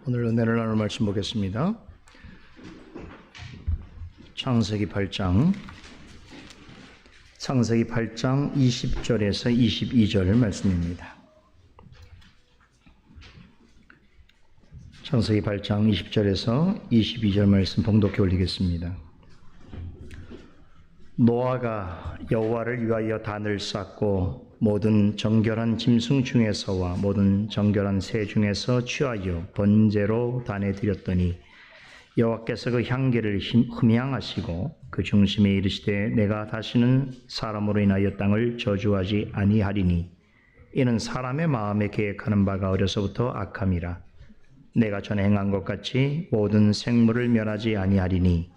오늘 은혜를 나눌 말씀 보겠습니다. 창세기 8장 20절에서 22절 말씀입니다. 창세기 8장 20절에서 22절 말씀 봉독해 올리겠습니다. 노아가 여호와를 위하여 단을 쌓고 모든 정결한 짐승 중에서와 모든 정결한 새 중에서 취하여 번제로 단에 드렸더니 여호와께서 그 향기를 흠향하시고 그 중심에 이르시되 내가 다시는 사람으로 인하여 땅을 저주하지 아니하리니 이는 사람의 마음에 계획하는 바가 어려서부터 악함이라. 내가 전에 행한 것 같이 모든 생물을 멸하지 아니하리니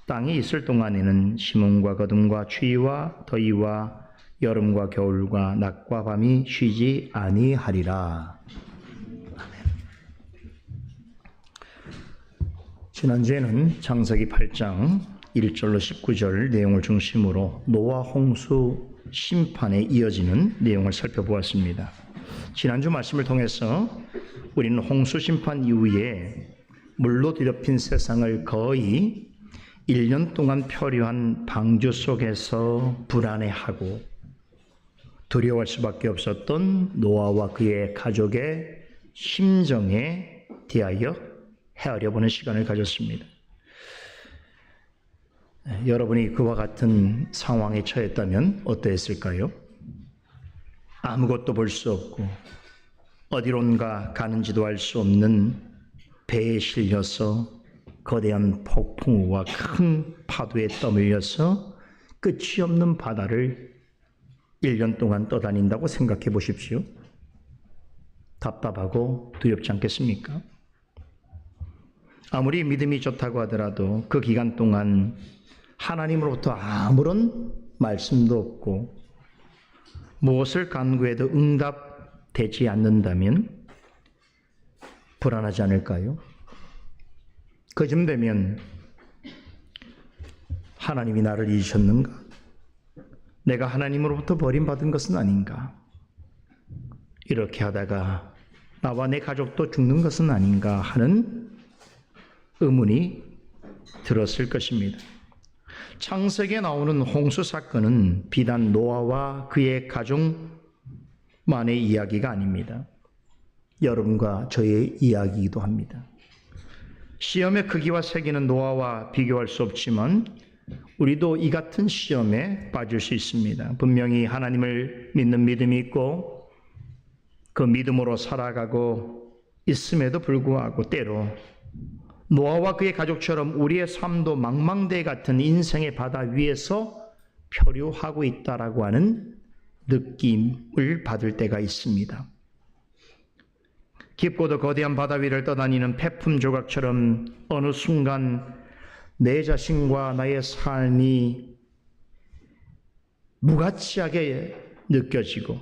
땅이 있을 동안에는 심음과 거둠과 추위와 더위와 여름과 겨울과 낮과 밤이 쉬지 아니하리라. 아멘. 지난주에는 창세기 8장 1절로 19절 내용을 중심으로 노아 홍수 심판에 이어지는 내용을 살펴보았습니다. 지난주 말씀을 통해서 우리는 홍수 심판 이후에 물로 뒤덮인 세상을 거의 1년 동안 표류한 방주 속에서 불안해하고 두려워할 수밖에 없었던 노아와 그의 가족의 심정에 대하여 헤아려보는 시간을 가졌습니다. 여러분이 그와 같은 상황에 처했다면 어떠했을까요? 아무것도 볼 수 없고 어디론가 가는지도 알 수 없는 배에 실려서 거대한 폭풍우와 큰 파도에 떠밀려서 끝이 없는 바다를 1년 동안 떠다닌다고 생각해 보십시오. 답답하고 두렵지 않겠습니까? 아무리 믿음이 좋다고 하더라도 그 기간 동안 하나님으로부터 아무런 말씀도 없고 무엇을 간구해도 응답되지 않는다면 불안하지 않을까요? 그쯤 되면 하나님이 나를 잊으셨는가? 내가 하나님으로부터 버림받은 것은 아닌가? 이렇게 하다가 나와 내 가족도 죽는 것은 아닌가 하는 의문이 들었을 것입니다. 창세기에 나오는 홍수 사건은 비단 노아와 그의 가족만의 이야기가 아닙니다. 여러분과 저의 이야기이기도 합니다. 시험의 크기와 세기는 노아와 비교할 수 없지만 우리도 이 같은 시험에 빠질 수 있습니다. 분명히 하나님을 믿는 믿음이 있고 그 믿음으로 살아가고 있음에도 불구하고 때로 노아와 그의 가족처럼 우리의 삶도 망망대해 같은 인생의 바다 위에서 표류하고 있다라고 하는 느낌을 받을 때가 있습니다. 깊고도 거대한 바다 위를 떠다니는 폐품 조각처럼 어느 순간 내 자신과 나의 삶이 무가치하게 느껴지고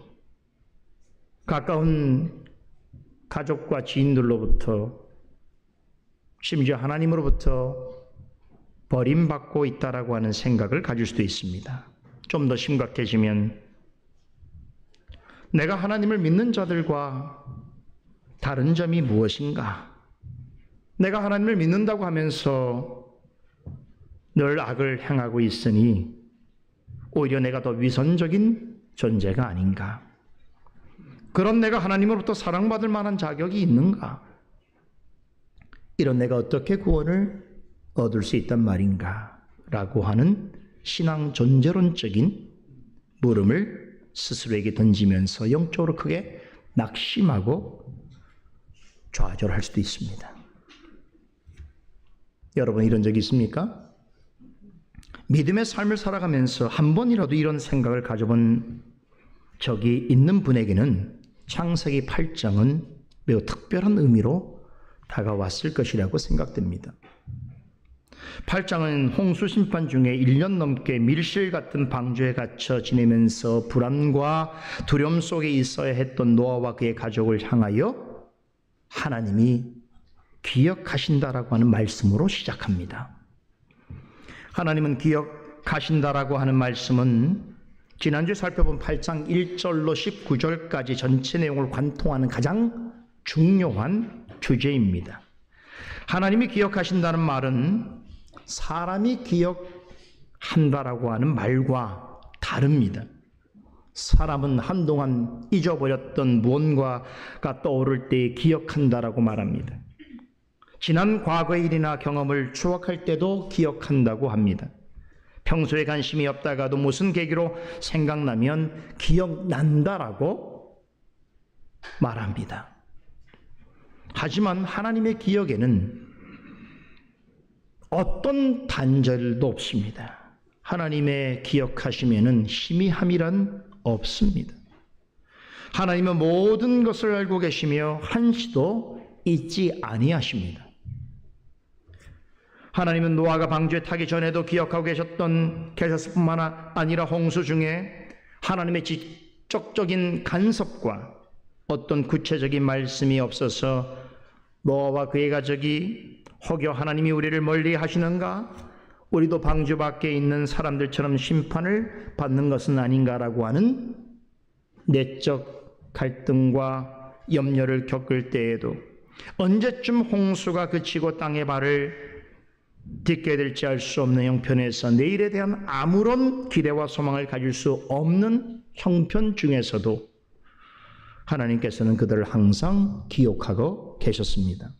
가까운 가족과 지인들로부터 심지어 하나님으로부터 버림받고 있다라고 하는 생각을 가질 수도 있습니다. 좀 더 심각해지면 내가 하나님을 믿는 자들과 다른 점이 무엇인가? 내가 하나님을 믿는다고 하면서 늘 악을 행하고 있으니 오히려 내가 더 위선적인 존재가 아닌가? 그런 내가 하나님으로부터 사랑받을 만한 자격이 있는가? 이런 내가 어떻게 구원을 얻을 수 있단 말인가? 라고 하는 신앙 존재론적인 물음을 스스로에게 던지면서 영적으로 크게 낙심하고 좌절할 수도 있습니다. 여러분 이런 적이 있습니까? 믿음의 삶을 살아가면서 한 번이라도 이런 생각을 가져본 적이 있는 분에게는 창세기 8장은 매우 특별한 의미로 다가왔을 것이라고 생각됩니다. 8장은 홍수 심판 중에 1년 넘게 밀실 같은 방주에 갇혀 지내면서 불안과 두려움 속에 있어야 했던 노아와 그의 가족을 향하여 하나님이 기억하신다라고 하는 말씀으로 시작합니다. 하나님은 기억하신다라고 하는 말씀은 지난주에 살펴본 8장 1절로 19절까지 전체 내용을 관통하는 가장 중요한 주제입니다. 하나님이 기억하신다는 말은 사람이 기억한다라고 하는 말과 다릅니다. 사람은 한동안 잊어버렸던 무언가가 떠오를 때 기억한다라고 말합니다. 지난 과거의 일이나 경험을 추억할 때도 기억한다고 합니다. 평소에 관심이 없다가도 무슨 계기로 생각나면 기억난다라고 말합니다. 하지만 하나님의 기억에는 어떤 단절도 없습니다. 하나님의 기억하심에는 희미함이란 없습니다. 하나님은 모든 것을 알고 계시며 한시도 잊지 아니하십니다. 하나님은 노아가 방주에 타기 전에도 기억하고 계셨을 뿐만 아니라 홍수 중에 하나님의 직접적인 간섭과 어떤 구체적인 말씀이 없어서 노아와 그의 가족이 혹여 하나님이 우리를 멀리 하시는가? 우리도 방주 밖에 있는 사람들처럼 심판을 받는 것은 아닌가라고 하는 내적 갈등과 염려를 겪을 때에도 언제쯤 홍수가 그치고 땅의 발을 딛게 될지 알 수 없는 형편에서 내일에 대한 아무런 기대와 소망을 가질 수 없는 형편 중에서도 하나님께서는 그들을 항상 기억하고 계셨습니다.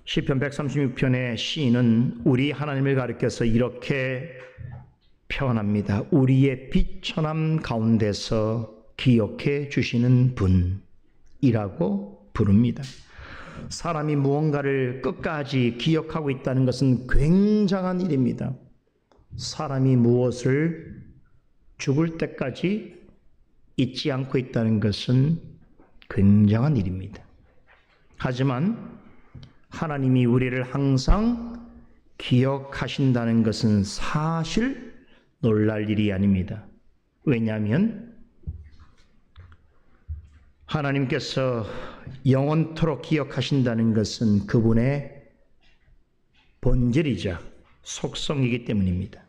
시편 136편의 시인은 우리 하나님을 가리켜서 이렇게 표현합니다. 우리의 비천함 가운데서 기억해 주시는 분이라고 부릅니다. 사람이 무언가를 끝까지 기억하고 있다는 것은 굉장한 일입니다. 사람이 무엇을 죽을 때까지 잊지 않고 있다는 것은 굉장한 일입니다. 하지만 하나님이 우리를 항상 기억하신다는 것은 사실 놀랄 일이 아닙니다. 왜냐하면 하나님께서 영원토록 기억하신다는 것은 그분의 본질이자 속성이기 때문입니다.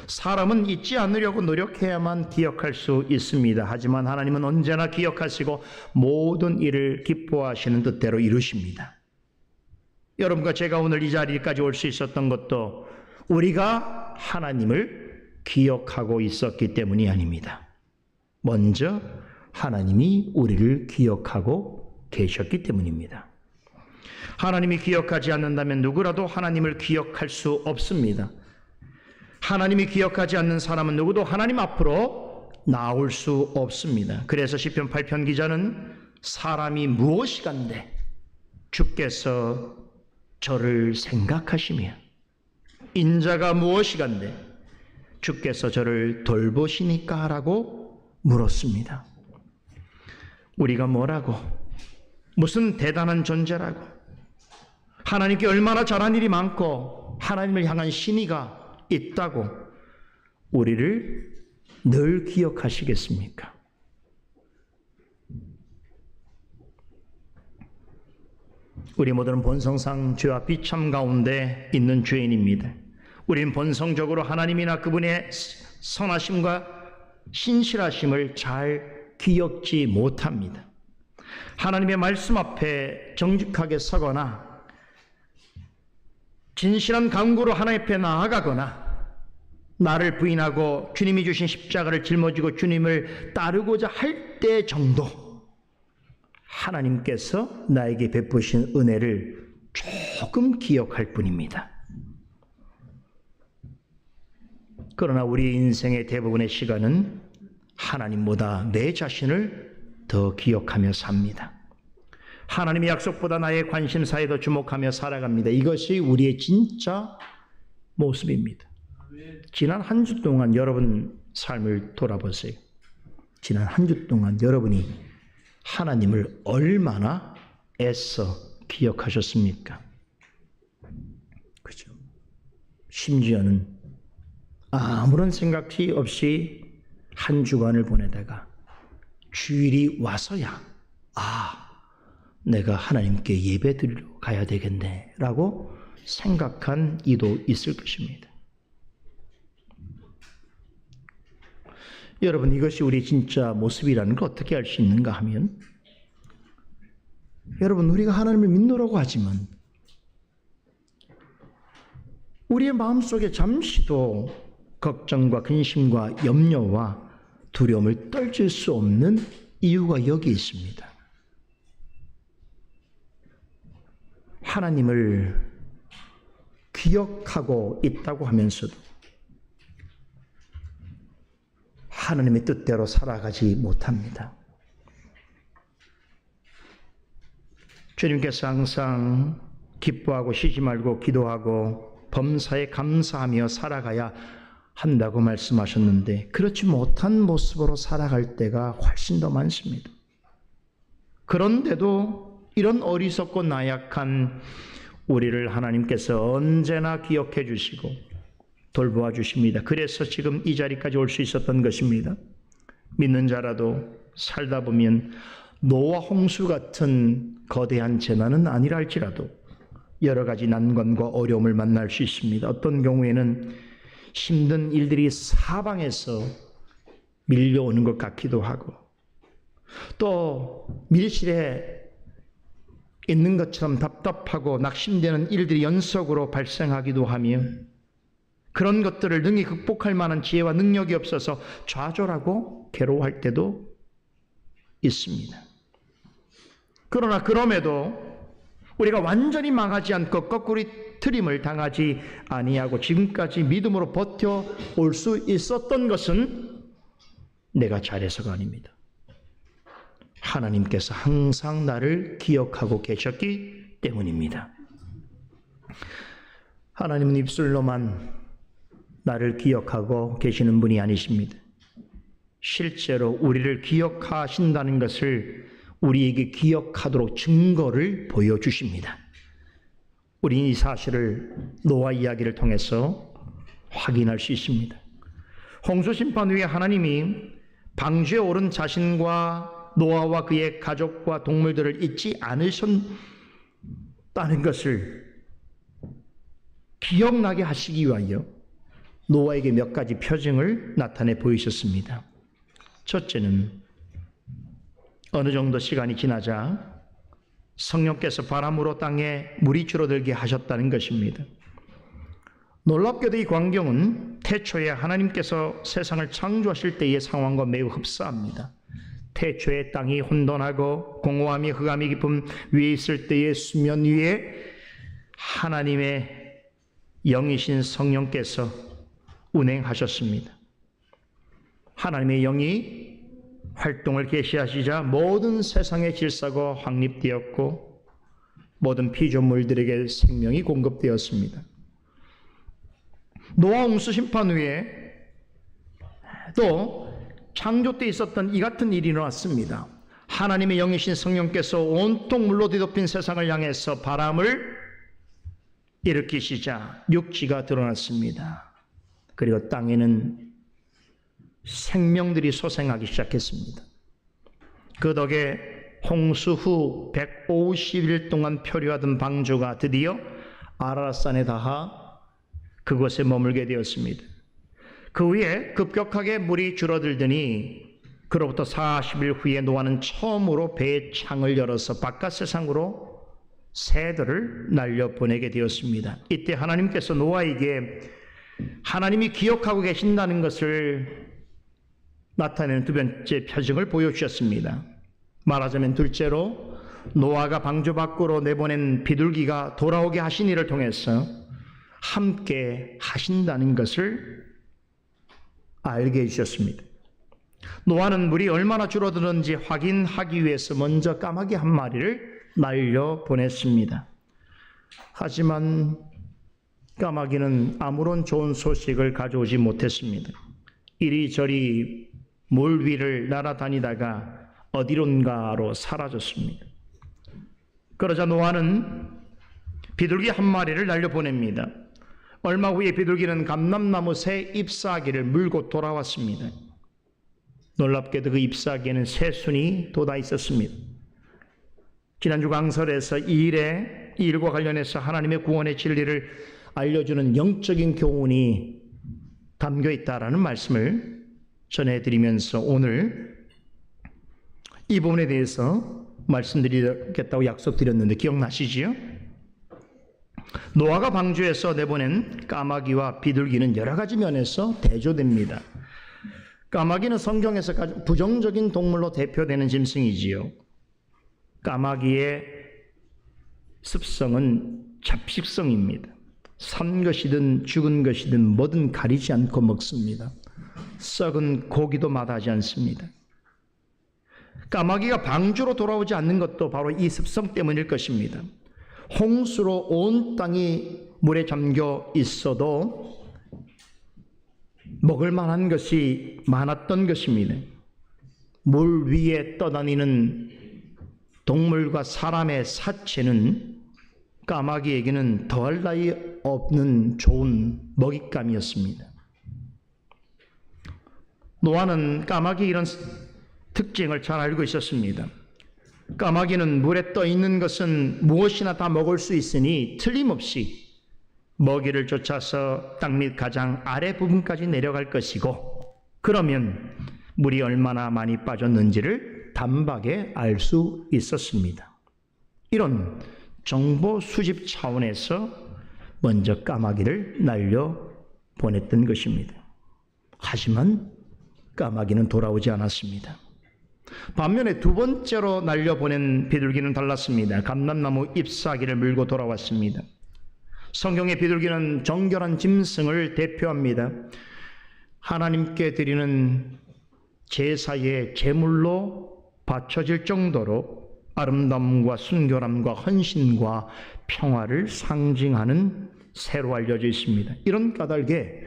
사람은 잊지 않으려고 노력해야만 기억할 수 있습니다. 하지만 하나님은 언제나 기억하시고 모든 일을 기뻐하시는 뜻대로 이루십니다. 여러분과 제가 오늘 이 자리까지 올 수 있었던 것도 우리가 하나님을 기억하고 있었기 때문이 아닙니다. 먼저 하나님이 우리를 기억하고 계셨기 때문입니다. 하나님이 기억하지 않는다면 누구라도 하나님을 기억할 수 없습니다. 하나님이 기억하지 않는 사람은 누구도 하나님 앞으로 나올 수 없습니다. 그래서 시편 8편 기자는 사람이 무엇이간데 주께서 저를 생각하시며 인자가 무엇이간데 주께서 저를 돌보시니까 라고 물었습니다. 우리가 뭐라고 무슨 대단한 존재라고 하나님께 얼마나 잘한 일이 많고 하나님을 향한 신의가 있다고 우리를 늘 기억하시겠습니까? 우리 모두는 본성상 죄와 비참 가운데 있는 죄인입니다. 우리는 본성적으로 하나님이나 그분의 선하심과 신실하심을 잘 기억지 못합니다. 하나님의 말씀 앞에 정직하게 서거나 진실한 간구로 하나님 앞에 나아가거나 나를 부인하고 주님이 주신 십자가를 짊어지고 주님을 따르고자 할 때 정도 하나님께서 나에게 베푸신 은혜를 조금 기억할 뿐입니다. 그러나 우리 인생의 대부분의 시간은 하나님보다 내 자신을 더 기억하며 삽니다. 하나님의 약속보다 나의 관심사에 더 주목하며 살아갑니다. 이것이 우리의 진짜 모습입니다. 지난 한 주 동안 여러분 삶을 돌아보세요. 지난 한 주 동안 여러분이 하나님을 얼마나 애써 기억하셨습니까? 그죠? 심지어는 아무런 생각이 없이 한 주간을 보내다가 주일이 와서야 내가 하나님께 예배 드리러 가야 되겠네 라고 생각한 이도 있을 것입니다. 여러분, 이것이 우리 진짜 모습이라는 걸 어떻게 알 수 있는가 하면 여러분, 우리가 하나님을 믿노라고 하지만 우리의 마음속에 잠시도 걱정과 근심과 염려와 두려움을 떨칠 수 없는 이유가 여기 있습니다. 하나님을 기억하고 있다고 하면서도 하나님의 뜻대로 살아가지 못합니다. 주님께서 항상 기뻐하고 쉬지 말고 기도하고 범사에 감사하며 살아가야 한다고 말씀하셨는데 그렇지 못한 모습으로 살아갈 때가 훨씬 더 많습니다. 그런데도 이런 어리석고 나약한 우리를 하나님께서 언제나 기억해 주시고 돌보아 주십니다. 그래서 지금 이 자리까지 올 수 있었던 것입니다. 믿는 자라도 살다 보면 노아 홍수 같은 거대한 재난은 아니라 할지라도 여러 가지 난관과 어려움을 만날 수 있습니다. 어떤 경우에는 힘든 일들이 사방에서 밀려오는 것 같기도 하고 또 밀실에 있는 것처럼 답답하고 낙심되는 일들이 연속으로 발생하기도 하며 그런 것들을 능히 극복할 만한 지혜와 능력이 없어서 좌절하고 괴로워할 때도 있습니다. 그러나 그럼에도 우리가 완전히 망하지 않고 거꾸로 트림을 당하지 아니하고 지금까지 믿음으로 버텨올 수 있었던 것은 내가 잘해서가 아닙니다. 하나님께서 항상 나를 기억하고 계셨기 때문입니다. 하나님은 입술로만 나를 기억하고 계시는 분이 아니십니다. 실제로 우리를 기억하신다는 것을 우리에게 기억하도록 증거를 보여주십니다. 우리는 이 사실을 노아 이야기를 통해서 확인할 수 있습니다. 홍수 심판 후에 하나님이 방주에 오른 자신과 노아와 그의 가족과 동물들을 잊지 않으셨다는 것을 기억나게 하시기 위하여 노아에게 몇 가지 표징을 나타내 보이셨습니다. 첫째는 어느 정도 시간이 지나자 성령께서 바람으로 땅에 물이 줄어들게 하셨다는 것입니다. 놀랍게도 이 광경은 태초에 하나님께서 세상을 창조하실 때의 상황과 매우 흡사합니다. 태초에 땅이 혼돈하고 공허함이 흑암이 깊음 위에 있을 때의 수면 위에 하나님의 영이신 성령께서 운행하셨습니다. 하나님의 영이 활동을 개시하시자 모든 세상의 질서가 확립되었고 모든 피조물들에게 생명이 공급되었습니다. 노아 홍수 심판 후에 또 창조 때 있었던 이 같은 일이 일어났습니다. 하나님의 영이신 성령께서 온통 물로 뒤덮인 세상을 향해서 바람을 일으키시자 육지가 드러났습니다. 그리고 땅에는 생명들이 소생하기 시작했습니다. 그 덕에 홍수 후 150일 동안 표류하던 방주가 드디어 아라랏산에 닿아 그곳에 머물게 되었습니다. 그 후에 급격하게 물이 줄어들더니 그로부터 40일 후에 노아는 처음으로 배의 창을 열어서 바깥 세상으로 새들을 날려보내게 되었습니다. 이때 하나님께서 노아에게 하나님이 기억하고 계신다는 것을 나타내는 두 번째 표징을 보여주셨습니다. 말하자면 둘째로 노아가 방주 밖으로 내보낸 비둘기가 돌아오게 하신 일을 통해서 함께 하신다는 것을 알게 해주셨습니다. 노아는 물이 얼마나 줄어드는지 확인하기 위해서 먼저 까마귀 한 마리를 날려보냈습니다. 하지만 까마귀는 아무런 좋은 소식을 가져오지 못했습니다. 이리저리 물 위를 날아다니다가 어디론가로 사라졌습니다. 그러자 노아는 비둘기 한 마리를 날려보냅니다. 얼마 후에 비둘기는 감람나무 새 잎사귀를 물고 돌아왔습니다. 놀랍게도 그 잎사귀에는 새순이 돋아 있었습니다. 지난주 강설에서 이 일과 관련해서 하나님의 구원의 진리를 알려주는 영적인 교훈이 담겨 있다라는 말씀을 전해드리면서 오늘 이 부분에 대해서 말씀드리겠다고 약속드렸는데 기억나시지요? 노아가 방주에서 내보낸 까마귀와 비둘기는 여러 가지 면에서 대조됩니다. 까마귀는 성경에서 가장 부정적인 동물로 대표되는 짐승이지요. 까마귀의 습성은 잡식성입니다. 산 것이든 죽은 것이든 뭐든 가리지 않고 먹습니다. 썩은 고기도 마다하지 않습니다. 까마귀가 방주로 돌아오지 않는 것도 바로 이 습성 때문일 것입니다. 홍수로 온 땅이 물에 잠겨 있어도 먹을 만한 것이 많았던 것입니다. 물 위에 떠다니는 동물과 사람의 사체는 까마귀에게는 더할 나위 없는 좋은 먹잇감이었습니다. 노아는 까마귀의 이런 특징을 잘 알고 있었습니다. 까마귀는 물에 떠 있는 것은 무엇이나 다 먹을 수 있으니 틀림없이 먹이를 쫓아서 땅 밑 가장 아래 부분까지 내려갈 것이고, 그러면 물이 얼마나 많이 빠졌는지를 단박에 알 수 있었습니다. 이런 정보 수집 차원에서 먼저 까마귀를 날려 보냈던 것입니다. 하지만 까마귀는 돌아오지 않았습니다. 반면에 두 번째로 날려보낸 비둘기는 달랐습니다. 감람나무 잎사귀를 물고 돌아왔습니다. 성경의 비둘기는 정결한 짐승을 대표합니다. 하나님께 드리는 제사의 제물로 바쳐질 정도로 아름다움과 순결함과 헌신과 평화를 상징하는 새로 알려져 있습니다. 이런 까닭에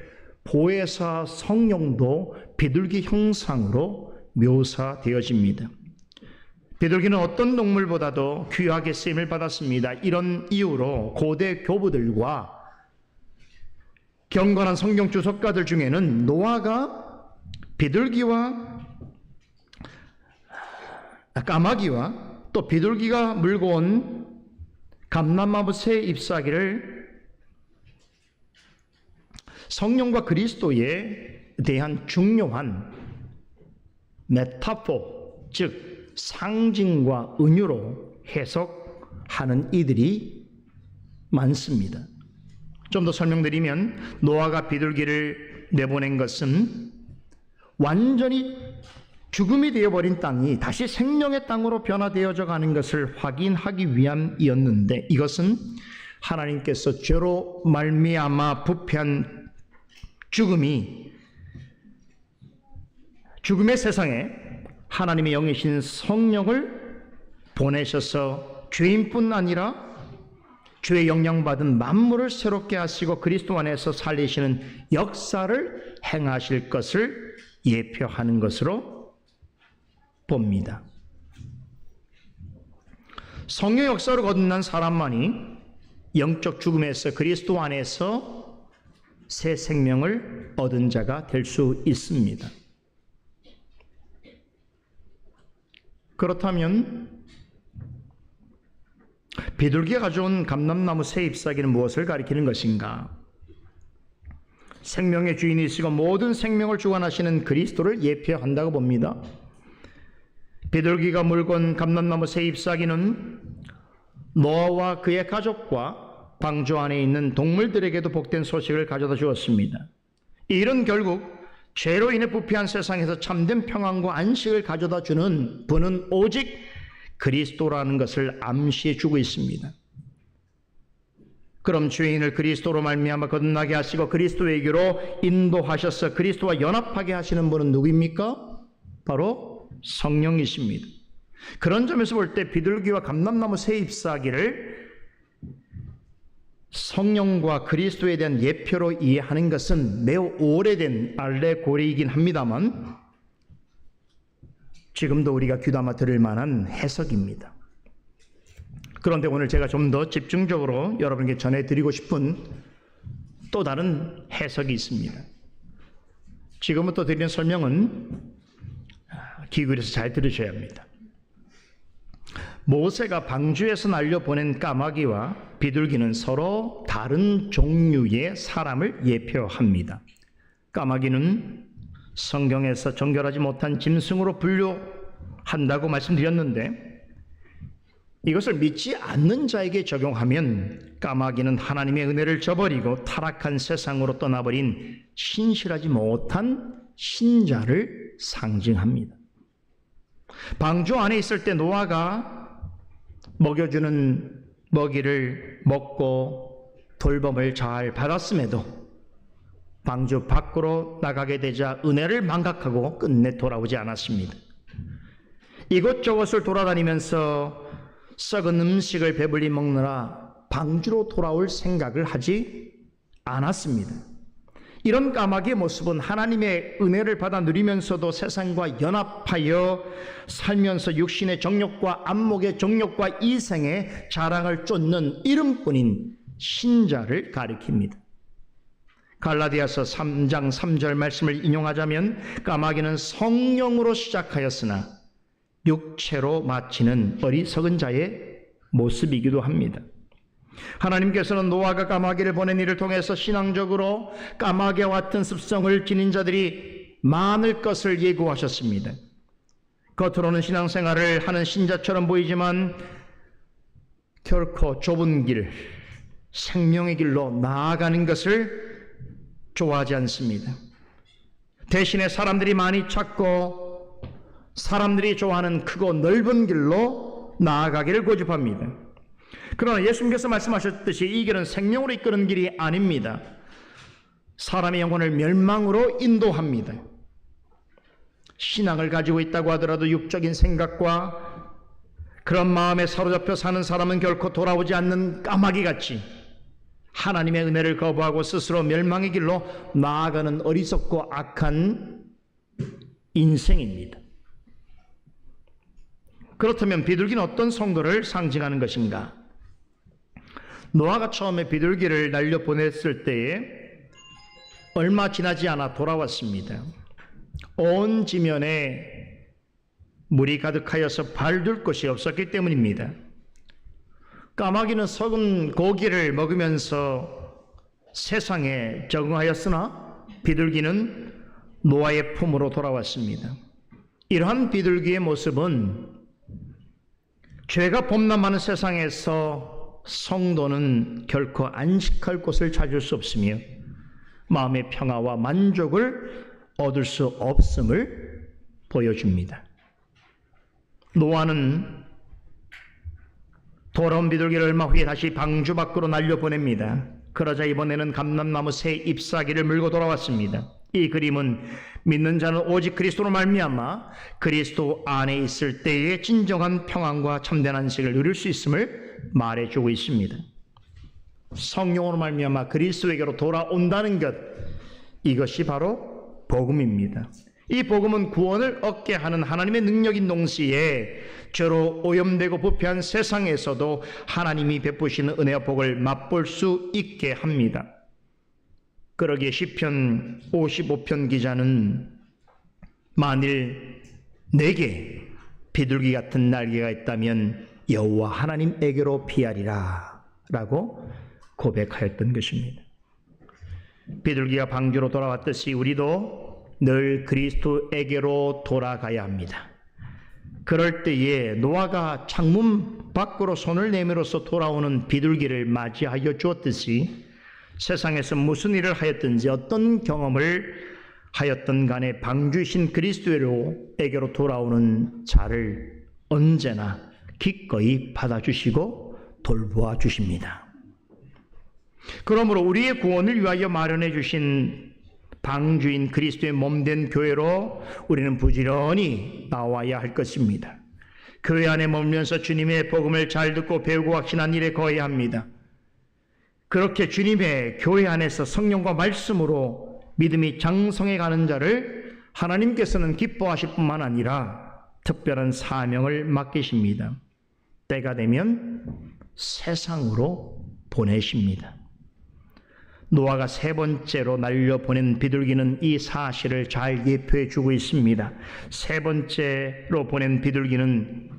보혜사 성령도 비둘기 형상으로 묘사되어집니다. 비둘기는 어떤 동물보다도 귀하게 쓰임을 받았습니다. 이런 이유로 고대 교부들과 경건한 성경 주석가들 중에는 노아가 비둘기와 까마귀와 또 비둘기가 물고 온 감람나무 새 잎사귀를 성령과 그리스도에 대한 중요한 메타포, 즉 상징과 은유로 해석하는 이들이 많습니다. 좀 더 설명드리면 노아가 비둘기를 내보낸 것은 완전히 죽음이 되어버린 땅이 다시 생명의 땅으로 변화되어져 가는 것을 확인하기 위함이었는데, 이것은 하나님께서 죄로 말미암아 부패한 죽음의 세상에 하나님의 영이신 성령을 보내셔서 죄인뿐 아니라 죄의 영향받은 만물을 새롭게 하시고 그리스도 안에서 살리시는 역사를 행하실 것을 예표하는 것으로 봅니다. 성령 역사로 거듭난 사람만이 영적 죽음에서 그리스도 안에서 새 생명을 얻은 자가 될 수 있습니다. 그렇다면 비둘기가 가져온 감람나무 새 잎사귀는 무엇을 가리키는 것인가? 생명의 주인이시고 모든 생명을 주관하시는 그리스도를 예표한다고 봅니다. 비둘기가 물고 온 감람나무 새 잎사귀는 노아와 그의 가족과 방주 안에 있는 동물들에게도 복된 소식을 가져다 주었습니다. 이 일은 결국 죄로 인해 부패한 세상에서 참된 평안과 안식을 가져다 주는 분은 오직 그리스도라는 것을 암시해 주고 있습니다. 그럼 죄인을 그리스도로 말미암아 거듭나게 하시고 그리스도에게로 인도하셔서 그리스도와 연합하게 하시는 분은 누구입니까? 바로 성령이십니다. 그런 점에서 볼 때 비둘기와 감람나무 새 잎사귀를 성령과 그리스도에 대한 예표로 이해하는 것은 매우 오래된 알레고리이긴 합니다만 지금도 우리가 귀담아 들을 만한 해석입니다. 그런데 오늘 제가 좀 더 집중적으로 여러분께 전해드리고 싶은 또 다른 해석이 있습니다. 지금부터 드리는 설명은 귀 기울여서 잘 들으셔야 합니다. 모세가 방주에서 날려보낸 까마귀와 비둘기는 서로 다른 종류의 사람을 예표합니다. 까마귀는 성경에서 정결하지 못한 짐승으로 분류한다고 말씀드렸는데, 이것을 믿지 않는 자에게 적용하면 까마귀는 하나님의 은혜를 저버리고 타락한 세상으로 떠나버린 신실하지 못한 신자를 상징합니다. 방주 안에 있을 때 노아가 먹여주는 먹이를 먹고 돌봄을 잘 받았음에도 방주 밖으로 나가게 되자 은혜를 망각하고 끝내 돌아오지 않았습니다. 이곳저곳을 돌아다니면서 썩은 음식을 배불리 먹느라 방주로 돌아올 생각을 하지 않았습니다. 이런 까마귀의 모습은 하나님의 은혜를 받아 누리면서도 세상과 연합하여 살면서 육신의 정욕과 안목의 정욕과 이생의 자랑을 쫓는 이름뿐인 신자를 가리킵니다. 갈라디아서 3장 3절 말씀을 인용하자면 까마귀는 성령으로 시작하였으나 육체로 마치는 어리석은 자의 모습이기도 합니다. 하나님께서는 노아가 까마귀를 보낸 이를 통해서 신앙적으로 까마귀와 같은 습성을 지닌 자들이 많을 것을 예고하셨습니다. 겉으로는 신앙생활을 하는 신자처럼 보이지만 결코 좁은 길, 생명의 길로 나아가는 것을 좋아하지 않습니다. 대신에 사람들이 많이 찾고 사람들이 좋아하는 크고 넓은 길로 나아가기를 고집합니다. 그러나 예수님께서 말씀하셨듯이 이 길은 생명으로 이끄는 길이 아닙니다. 사람의 영혼을 멸망으로 인도합니다. 신앙을 가지고 있다고 하더라도 육적인 생각과 그런 마음에 사로잡혀 사는 사람은 결코 돌아오지 않는 까마귀같이 하나님의 은혜를 거부하고 스스로 멸망의 길로 나아가는 어리석고 악한 인생입니다. 그렇다면 비둘기는 어떤 성도를 상징하는 것인가? 노아가 처음에 비둘기를 날려보냈을 때에 얼마 지나지 않아 돌아왔습니다. 온 지면에 물이 가득하여서 발둘 곳이 없었기 때문입니다. 까마귀는 썩은 고기를 먹으면서 세상에 적응하였으나 비둘기는 노아의 품으로 돌아왔습니다. 이러한 비둘기의 모습은 죄가 범람하는 세상에서 성도는 결코 안식할 곳을 찾을 수 없으며 마음의 평화와 만족을 얻을 수 없음을 보여줍니다. 노아는 돌아온 비둘기를 얼마 후에 다시 방주 밖으로 날려보냅니다. 그러자 이번에는 감람나무 새 잎사귀를 물고 돌아왔습니다. 이 그림은 믿는 자는 오직 그리스도로 말미암아 그리스도 안에 있을 때의 진정한 평안과 참된 안식을 누릴 수 있음을 말해주고 있습니다. 성령으로 말미암아 그리스도에게로 돌아온다는 것, 이것이 바로 복음입니다. 이 복음은 구원을 얻게 하는 하나님의 능력인 동시에 죄로 오염되고 부패한 세상에서도 하나님이 베푸시는 은혜와 복을 맛볼 수 있게 합니다. 그러기에 시편 55편 기자는 만일 내게 비둘기 같은 날개가 있다면 여호와 하나님에게로 피하리라 라고 고백하였던 것입니다. 비둘기가 방주로 돌아왔듯이 우리도 늘 그리스도에게로 돌아가야 합니다. 그럴 때에 노아가 창문 밖으로 손을 내밀어서 돌아오는 비둘기를 맞이하여 주었듯이 세상에서 무슨 일을 하였든지 어떤 경험을 하였든 간에 방주이신 그리스도에게로 돌아오는 자를 언제나 기꺼이 받아주시고 돌보아 주십니다. 그러므로 우리의 구원을 위하여 마련해 주신 방주인 그리스도의 몸된 교회로 우리는 부지런히 나와야 할 것입니다. 교회 안에 머물면서 주님의 복음을 잘 듣고 배우고 확신한 일에 거해야 합니다. 그렇게 주님의 교회 안에서 성령과 말씀으로 믿음이 장성해 가는 자를 하나님께서는 기뻐하실 뿐만 아니라 특별한 사명을 맡기십니다. 때가 되면 세상으로 보내십니다. 노아가 세 번째로 날려보낸 비둘기는 이 사실을 잘 예표해 주고 있습니다. 세 번째로 보낸 비둘기는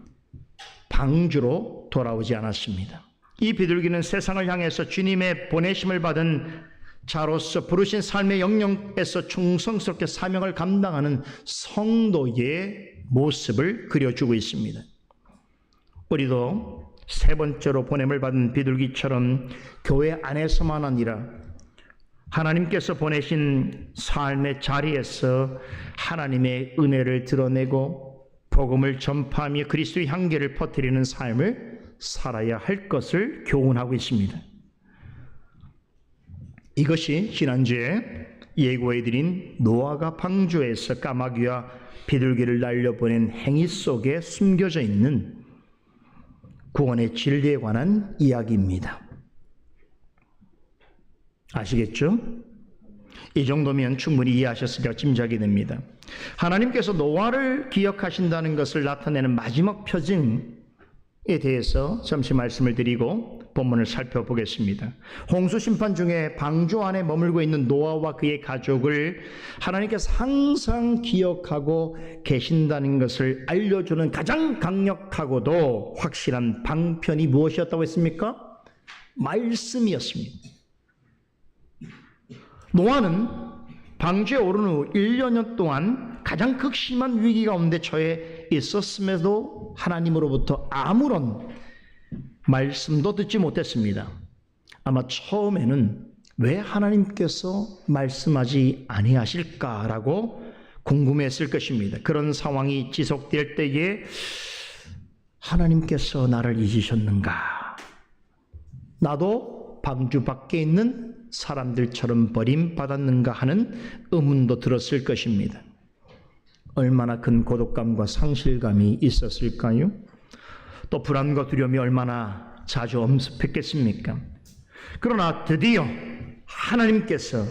방주로 돌아오지 않았습니다. 이 비둘기는 세상을 향해서 주님의 보내심을 받은 자로서 부르신 삶의 영역에서 충성스럽게 사명을 감당하는 성도의 모습을 그려주고 있습니다. 우리도 세 번째로 보냄을 받은 비둘기처럼 교회 안에서만 아니라 하나님께서 보내신 삶의 자리에서 하나님의 은혜를 드러내고 복음을 전파하며 그리스도의 향기를 퍼뜨리는 삶을 살아야 할 것을 교훈하고 있습니다. 이것이 지난주에 예고해드린 노아가 방주에서 까마귀와 비둘기를 날려보낸 행위 속에 숨겨져 있는 구원의 진리에 관한 이야기입니다. 아시겠죠? 이 정도면 충분히 이해하셨으리라 짐작이 됩니다. 하나님께서 노아를 기억하신다는 것을 나타내는 마지막 표징에 대해서 잠시 말씀을 드리고 본문을 살펴보겠습니다. 홍수 심판 중에 방주 안에 머물고 있는 노아와 그의 가족을 하나님께서 항상 기억하고 계신다는 것을 알려주는 가장 강력하고도 확실한 방편이 무엇이었다고 했습니까? 말씀이었습니다. 노아는 방주에 오른 후 1년여 동안 가장 극심한 위기 가운데 처해 있었음에도 하나님으로부터 아무런 말씀도 듣지 못했습니다. 아마 처음에는 왜 하나님께서 말씀하지 아니하실까라고 궁금했을 것입니다. 그런 상황이 지속될 때에 하나님께서 나를 잊으셨는가? 나도 방주 밖에 있는 사람들처럼 버림받았는가 하는 의문도 들었을 것입니다. 얼마나 큰 고독감과 상실감이 있었을까요? 또 불안과 두려움이 얼마나 자주 엄습했겠습니까? 그러나 드디어 하나님께서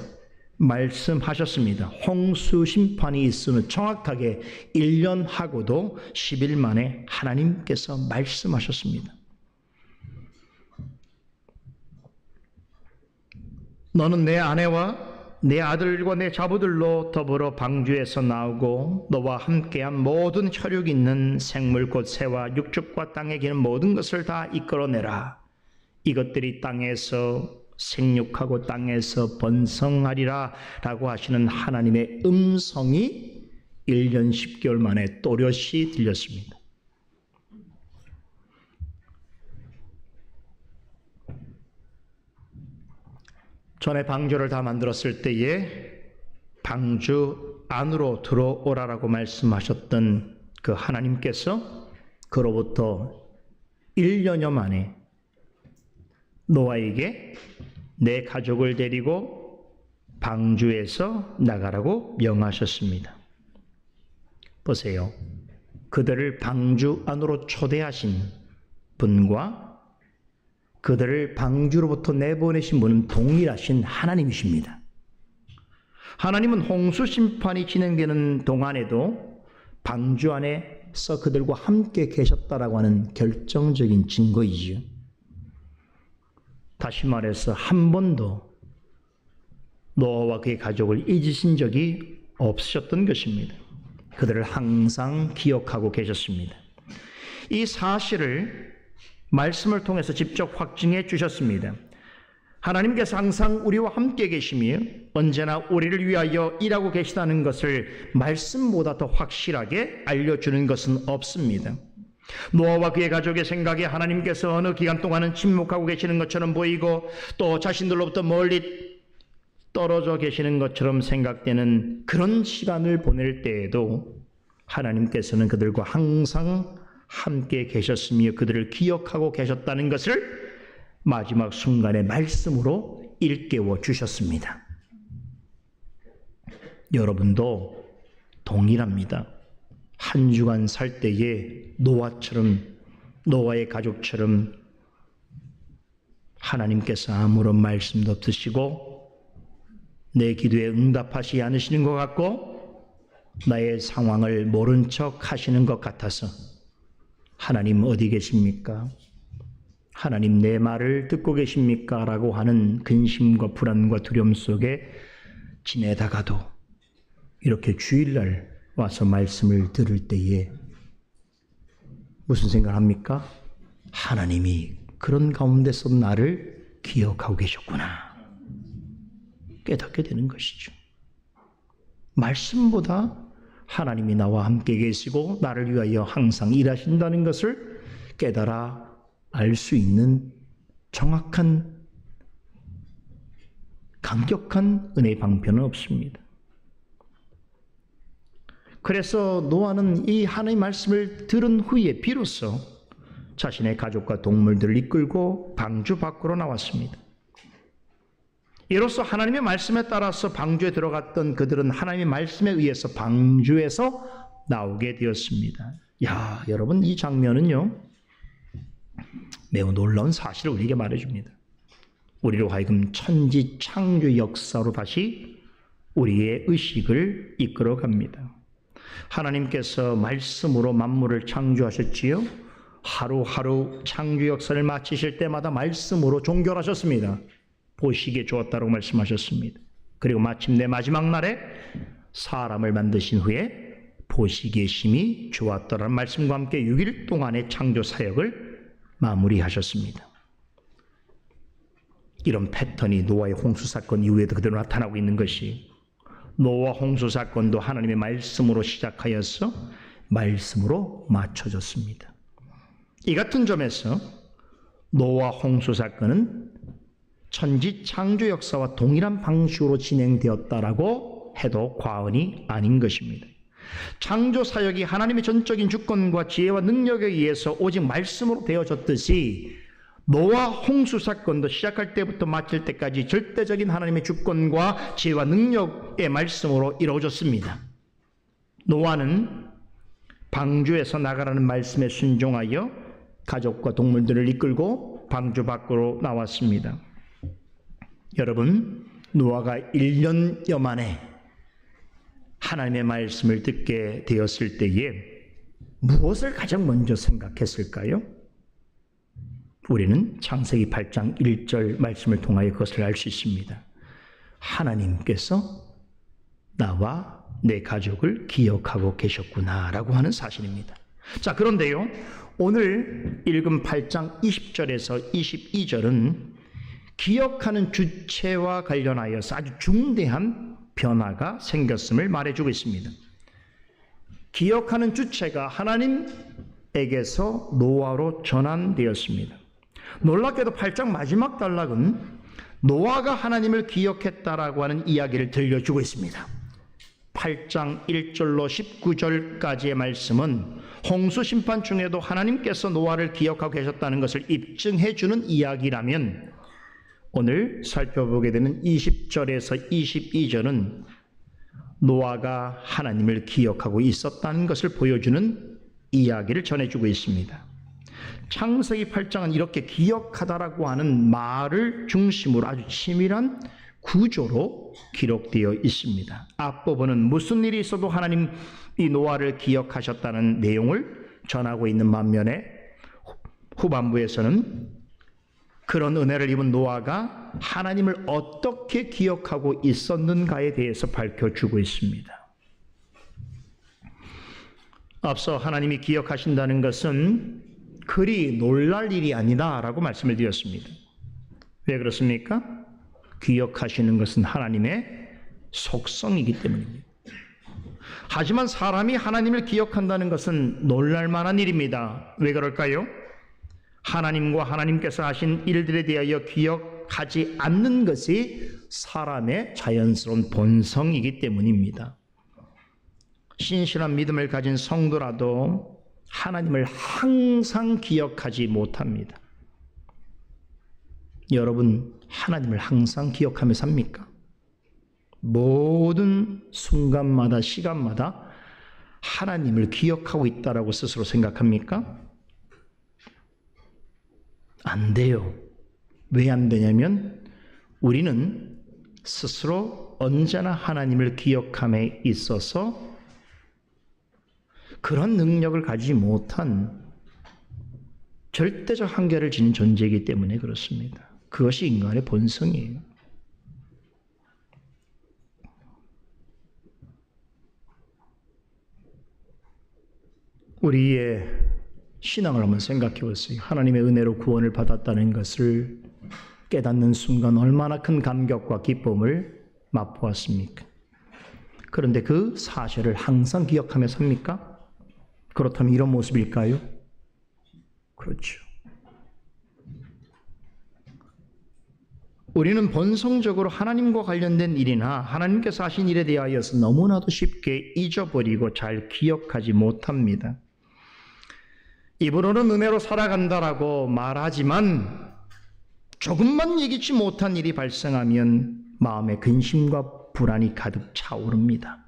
말씀하셨습니다. 홍수 심판이 있으면 정확하게 1년 하고도 10일 만에 하나님께서 말씀하셨습니다. 너는 내 아내와 내 아들과 내 자부들로 더불어 방주에서 나오고 너와 함께한 모든 혈육 있는 생물 곧 새와 육축과 땅에 기는 모든 것을 다 이끌어내라. 이것들이 땅에서 생육하고 땅에서 번성하리라 라고 하시는 하나님의 음성이 1년 10개월 만에 또렷이 들렸습니다. 전에 방주를 다 만들었을 때에 방주 안으로 들어오라라고 말씀하셨던 그 하나님께서 그로부터 1년여 만에 노아에게 내 가족을 데리고 방주에서 나가라고 명하셨습니다. 보세요. 그들을 방주 안으로 초대하신 분과 그들을 방주로부터 내보내신 분은 동일하신 하나님이십니다. 하나님은 홍수 심판이 진행되는 동안에도 방주 안에서 그들과 함께 계셨다라고 하는 결정적인 증거이지요. 다시 말해서 한 번도 노아와 그의 가족을 잊으신 적이 없으셨던 것입니다. 그들을 항상 기억하고 계셨습니다. 이 사실을 말씀을 통해서 직접 확증해 주셨습니다. 하나님께서 항상 우리와 함께 계시며 언제나 우리를 위하여 일하고 계시다는 것을 말씀보다 더 확실하게 알려주는 것은 없습니다. 노아와 그의 가족의 생각에 하나님께서 어느 기간 동안은 침묵하고 계시는 것처럼 보이고 또 자신들로부터 멀리 떨어져 계시는 것처럼 생각되는 그런 시간을 보낼 때에도 하나님께서는 그들과 항상 함께 계셨으며 그들을 기억하고 계셨다는 것을 마지막 순간의 말씀으로 일깨워 주셨습니다. 여러분도 동일합니다. 한 주간 살 때에 노아의 가족처럼 하나님께서 아무런 말씀도 없으시고 내 기도에 응답하시지 않으시는 것 같고 나의 상황을 모른 척 하시는 것 같아서 하나님 어디 계십니까? 하나님 내 말을 듣고 계십니까? 라고 하는 근심과 불안과 두려움 속에 지내다가도 이렇게 주일날 와서 말씀을 들을 때에 무슨 생각을 합니까? 하나님이 그런 가운데서 나를 기억하고 계셨구나 깨닫게 되는 것이죠. 말씀보다 하나님이 나와 함께 계시고 나를 위하여 항상 일하신다는 것을 깨달아 알 수 있는 정확한 강력한 은혜의 방편은 없습니다. 그래서 노아는 이 하나님의 말씀을 들은 후에 비로소 자신의 가족과 동물들을 이끌고 방주 밖으로 나왔습니다. 이로써 하나님의 말씀에 따라서 방주에 들어갔던 그들은 하나님의 말씀에 의해서 방주에서 나오게 되었습니다. 야, 여러분, 이 장면은요, 매우 놀라운 사실을 우리에게 말해줍니다. 우리로 하여금 천지 창조 역사로 다시 우리의 의식을 이끌어 갑니다. 하나님께서 말씀으로 만물을 창조하셨지요. 하루하루 창조 역사를 마치실 때마다 말씀으로 종결하셨습니다. 보시기에 좋았다고 말씀하셨습니다. 그리고 마침내 마지막 날에 사람을 만드신 후에 보시기에 심히 좋았더라는 말씀과 함께 6일 동안의 창조 사역을 마무리하셨습니다. 이런 패턴이 노아의 홍수 사건 이후에도 그대로 나타나고 있는 것이, 노아 홍수 사건도 하나님의 말씀으로 시작하여서 말씀으로 맞춰졌습니다. 이 같은 점에서 노아 홍수 사건은 천지 창조 역사와 동일한 방식으로 진행되었다라고 해도 과언이 아닌 것입니다. 창조 사역이 하나님의 전적인 주권과 지혜와 능력에 의해서 오직 말씀으로 되어졌듯이 노아 홍수 사건도 시작할 때부터 마칠 때까지 절대적인 하나님의 주권과 지혜와 능력의 말씀으로 이루어졌습니다. 노아는 방주에서 나가라는 말씀에 순종하여 가족과 동물들을 이끌고 방주 밖으로 나왔습니다. 여러분, 노아가 1년여 만에 하나님의 말씀을 듣게 되었을 때에 무엇을 가장 먼저 생각했을까요? 우리는 창세기 8장 1절 말씀을 통하여 그것을 알 수 있습니다. 하나님께서 나와 내 가족을 기억하고 계셨구나 라고 하는 사실입니다. 자, 그런데요, 오늘 읽은 8장 20절에서 22절은 기억하는 주체와 관련하여서 아주 중대한 변화가 생겼음을 말해주고 있습니다. 기억하는 주체가 하나님에게서 노아로 전환되었습니다. 놀랍게도 8장 마지막 단락은 노아가 하나님을 기억했다라고 하는 이야기를 들려주고 있습니다. 8장 1절로 19절까지의 말씀은 홍수 심판 중에도 하나님께서 노아를 기억하고 계셨다는 것을 입증해주는 이야기라면, 오늘 살펴보게 되는 20절에서 22절은 노아가 하나님을 기억하고 있었다는 것을 보여주는 이야기를 전해주고 있습니다. 창세기 8장은 이렇게 기억하다라고 하는 말을 중심으로 아주 치밀한 구조로 기록되어 있습니다. 앞부분은 무슨 일이 있어도 하나님이 노아를 기억하셨다는 내용을 전하고 있는 반면에 후반부에서는 그런 은혜를 입은 노아가 하나님을 어떻게 기억하고 있었는가에 대해서 밝혀주고 있습니다. 앞서 하나님이 기억하신다는 것은 그리 놀랄 일이 아니다라고 말씀을 드렸습니다. 왜 그렇습니까? 기억하시는 것은 하나님의 속성이기 때문입니다. 하지만 사람이 하나님을 기억한다는 것은 놀랄 만한 일입니다. 왜 그럴까요? 하나님과 하나님께서 하신 일들에 대하여 기억하지 않는 것이 사람의 자연스러운 본성이기 때문입니다. 신실한 믿음을 가진 성도라도 하나님을 항상 기억하지 못합니다. 여러분, 하나님을 항상 기억하며 삽니까? 모든 순간마다 시간마다 하나님을 기억하고 있다라고 스스로 생각합니까? 안 돼요. 왜 안 되냐면 우리는 스스로 언제나 하나님을 기억함에 있어서 그런 능력을 가지지 못한 절대적 한계를 지닌 존재이기 때문에 그렇습니다. 그것이 인간의 본성이에요. 우리의 신앙을 한번 생각해 보세요. 하나님의 은혜로 구원을 받았다는 것을 깨닫는 순간 얼마나 큰 감격과 기쁨을 맛보았습니까? 그런데 그 사실을 항상 기억하며 삽니까? 그렇다면 이런 모습일까요? 그렇죠. 우리는 본성적으로 하나님과 관련된 일이나 하나님께서 하신 일에 대하여서 너무나도 쉽게 잊어버리고 잘 기억하지 못합니다. 입으로는 은혜로 살아간다라고 말하지만 조금만 예기치 못한 일이 발생하면 마음에 근심과 불안이 가득 차오릅니다.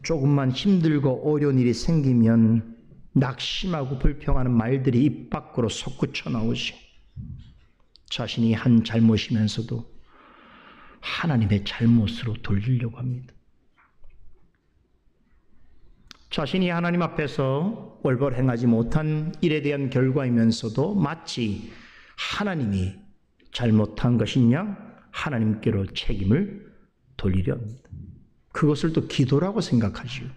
조금만 힘들고 어려운 일이 생기면 낙심하고 불평하는 말들이 입 밖으로 솟구쳐 나오지. 자신이 한 잘못이면서도 하나님의 잘못으로 돌리려고 합니다. 자신이 하나님 앞에서 올바로 행하지 못한 일에 대한 결과이면서도 마치 하나님이 잘못한 것이냐 하나님께로 책임을 돌리려 합니다. 그것을 또 기도라고 생각하지요.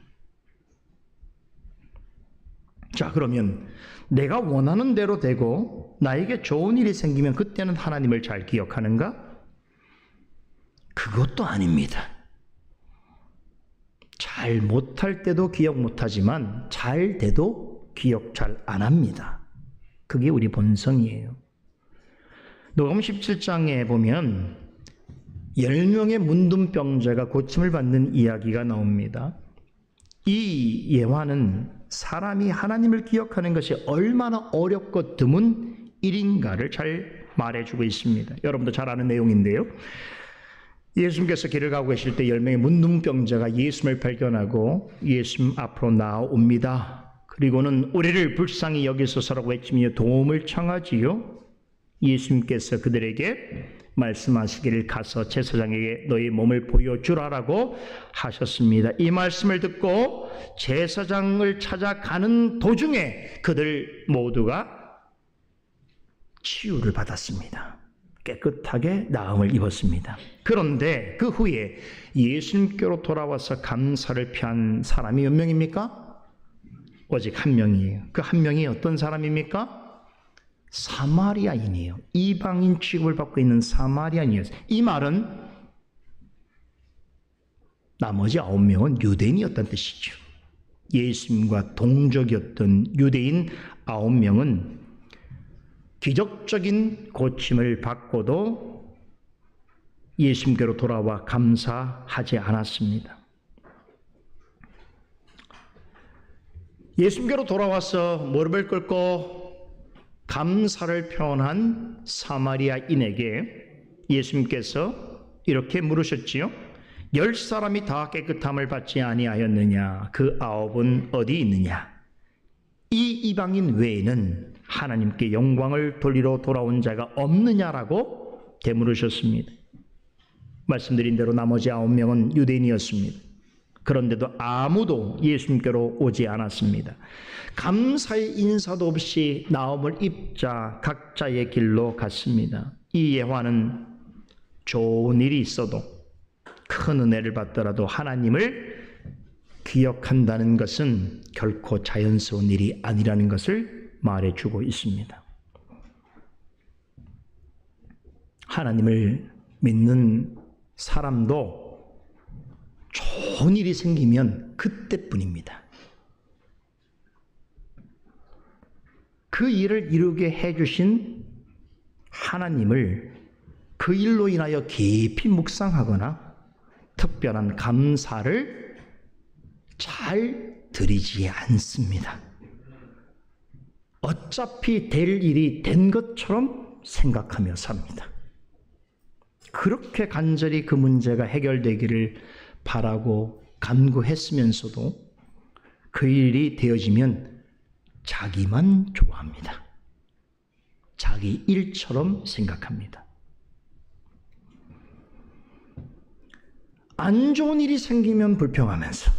자, 그러면 내가 원하는 대로 되고 나에게 좋은 일이 생기면 그때는 하나님을 잘 기억하는가? 그것도 아닙니다. 잘 못할 때도 기억 못하지만 잘 돼도 기억 잘 안 합니다. 그게 우리 본성이에요. 녹음 17장에 보면 10명의 문둥병자가 고침을 받는 이야기가 나옵니다. 이 예화는 사람이 하나님을 기억하는 것이 얼마나 어렵고 드문 일인가를 잘 말해주고 있습니다. 여러분도 잘 아는 내용인데요. 예수님께서 길을 가고 계실 때 10명의 문둥병자가 예수님을 발견하고 예수님 앞으로 나옵니다. 그리고는 우리를 불쌍히 여기소서라고 외치며 도움을 청하지요. 예수님께서 그들에게 말씀하시기를 가서 제사장에게 너희 몸을 보여주라라고 하셨습니다. 이 말씀을 듣고 제사장을 찾아가는 도중에 그들 모두가 치유를 받았습니다. 깨끗하게 나음을 입었습니다. 그런데 그 후에 예수님께로 돌아와서 감사를 표한 사람이 몇 명입니까? 오직 한 명이에요. 그 한 명이 어떤 사람입니까? 사마리아인이에요. 이방인 취급을 받고 있는 사마리아인이었어요. 이 말은 나머지 9명은 유대인이었다는 뜻이죠. 예수님과 동족이었던 유대인 9명은 기적적인 고침을 받고도 예수님께로 돌아와 감사하지 않았습니다. 예수님께로 돌아와서 무릎을 꿇고 감사를 표현한 사마리아인에게 예수님께서 이렇게 물으셨지요. 10사람이 다 깨끗함을 받지 아니하였느냐? 그 9은 어디 있느냐? 이 이방인 외에는 하나님께 영광을 돌리러 돌아온 자가 없느냐라고 되물으셨습니다. 말씀드린 대로 나머지 9명은 유대인이었습니다. 그런데도 아무도 예수님께로 오지 않았습니다. 감사의 인사도 없이 나음을 입자 각자의 길로 갔습니다. 이 예화는 좋은 일이 있어도 큰 은혜를 받더라도 하나님을 기억한다는 것은 결코 자연스러운 일이 아니라는 것을 말해주고 있습니다. 하나님을 믿는 사람도 좋은 일이 생기면 그때뿐입니다. 그 일을 이루게 해주신 하나님을 그 일로 인하여 깊이 묵상하거나 특별한 감사를 잘 드리지 않습니다. 어차피 될 일이 된 것처럼 생각하며 삽니다. 그렇게 간절히 그 문제가 해결되기를 바라고 간구했으면서도 그 일이 되어지면 자기만 좋아합니다. 자기 일처럼 생각합니다. 안 좋은 일이 생기면 불평하면서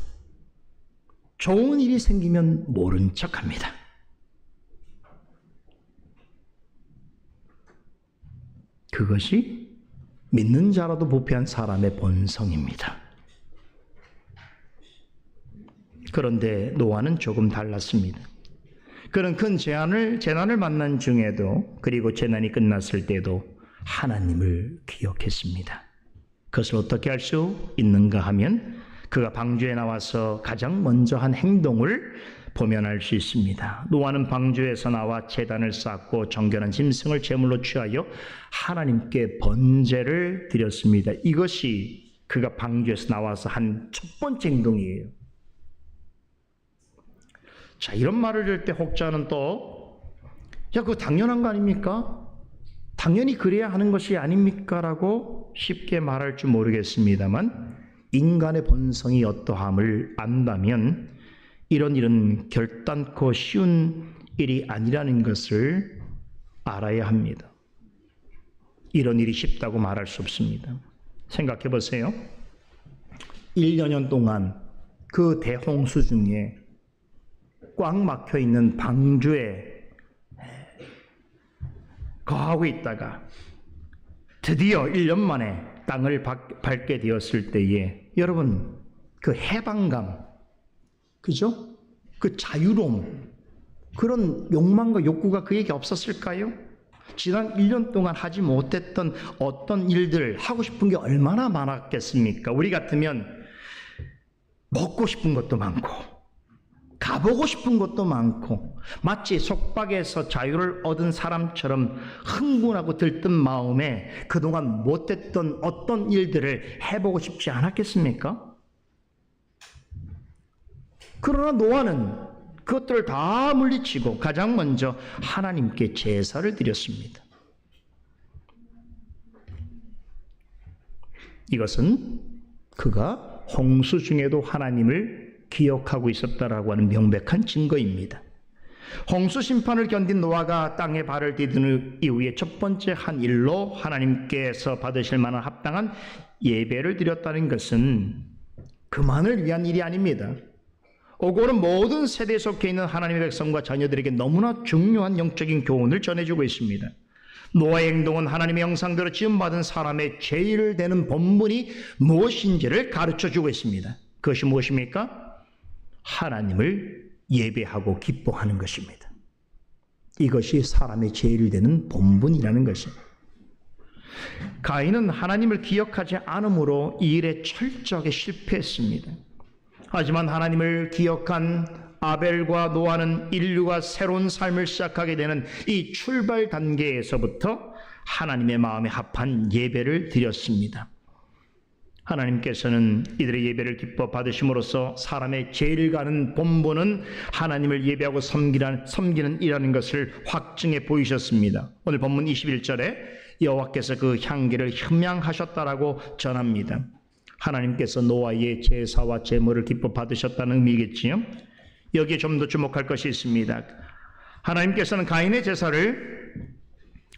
좋은 일이 생기면 모른 척합니다. 그것이 믿는 자라도 부패한 사람의 본성입니다. 그런데 노아는 조금 달랐습니다. 그는 큰 재난을 만난 중에도 그리고 재난이 끝났을 때도 하나님을 기억했습니다. 그것을 어떻게 할 수 있는가 하면 그가 방주에 나와서 가장 먼저 한 행동을 보면 알 수 있습니다. 노아는 방주에서 나와 제단을 쌓고 정결한 짐승을 제물로 취하여 하나님께 번제를 드렸습니다. 이것이 그가 방주에서 나와서 한 첫 번째 행동이에요. 자, 이런 말을 할 때 혹자는 또 그거 당연한 거 아닙니까? 당연히 그래야 하는 것이 아닙니까? 라고 쉽게 말할 줄 모르겠습니다만 인간의 본성이 어떠함을 안다면 이런 일은 결단코 쉬운 일이 아니라는 것을 알아야 합니다. 이런 일이 쉽다고 말할 수 없습니다. 생각해 보세요. 1년 동안 그 대홍수 중에 꽉 막혀 있는 방주에 거하고 있다가 드디어 1년 만에 땅을 밟게 되었을 때에 여러분 그 해방감, 그죠? 그 자유로움, 그런 욕망과 욕구가 그에게 없었을까요? 지난 1년 동안 하지 못했던 어떤 일들, 하고 싶은 게 얼마나 많았겠습니까? 우리 같으면 먹고 싶은 것도 많고 가보고 싶은 것도 많고 마치 속박에서 자유를 얻은 사람처럼 흥분하고 들뜬 마음에 그동안 못했던 어떤 일들을 해보고 싶지 않았겠습니까? 그러나 노아는 그것들을 다 물리치고 가장 먼저 하나님께 제사를 드렸습니다. 이것은 그가 홍수 중에도 하나님을 기억하고 있었다라고 하는 명백한 증거입니다. 홍수 심판을 견딘 노아가 땅에 발을 디딘 이후에 첫 번째 한 일로 하나님께서 받으실 만한 합당한 예배를 드렸다는 것은 그만을 위한 일이 아닙니다. 오고는 모든 세대에 속해 있는 하나님의 백성과 자녀들에게 너무나 중요한 영적인 교훈을 전해주고 있습니다. 노아의 행동은 하나님의 형상대로 지음받은 사람의 제일 되는 본분이 무엇인지를 가르쳐주고 있습니다. 그것이 무엇입니까? 하나님을 예배하고 기뻐하는 것입니다. 이것이 사람의 제일 되는 본분이라는 것입니다. 가인은 하나님을 기억하지 않으므로 이 일에 철저하게 실패했습니다. 하지만 하나님을 기억한 아벨과 노아는 인류가 새로운 삶을 시작하게 되는 이 출발 단계에서부터 하나님의 마음에 합한 예배를 드렸습니다. 하나님께서는 이들의 예배를 기뻐 받으심으로써 사람의 제일 가는 본분은 하나님을 예배하고 섬기는 이라는 것을 확증해 보이셨습니다. 오늘 본문 21절에 여호와께서 그 향기를 흠양하셨다라고 전합니다. 하나님께서 노아의 제사와 제물을 기뻐 받으셨다는 의미겠지요. 여기에 좀 더 주목할 것이 있습니다. 하나님께서는 가인의 제사를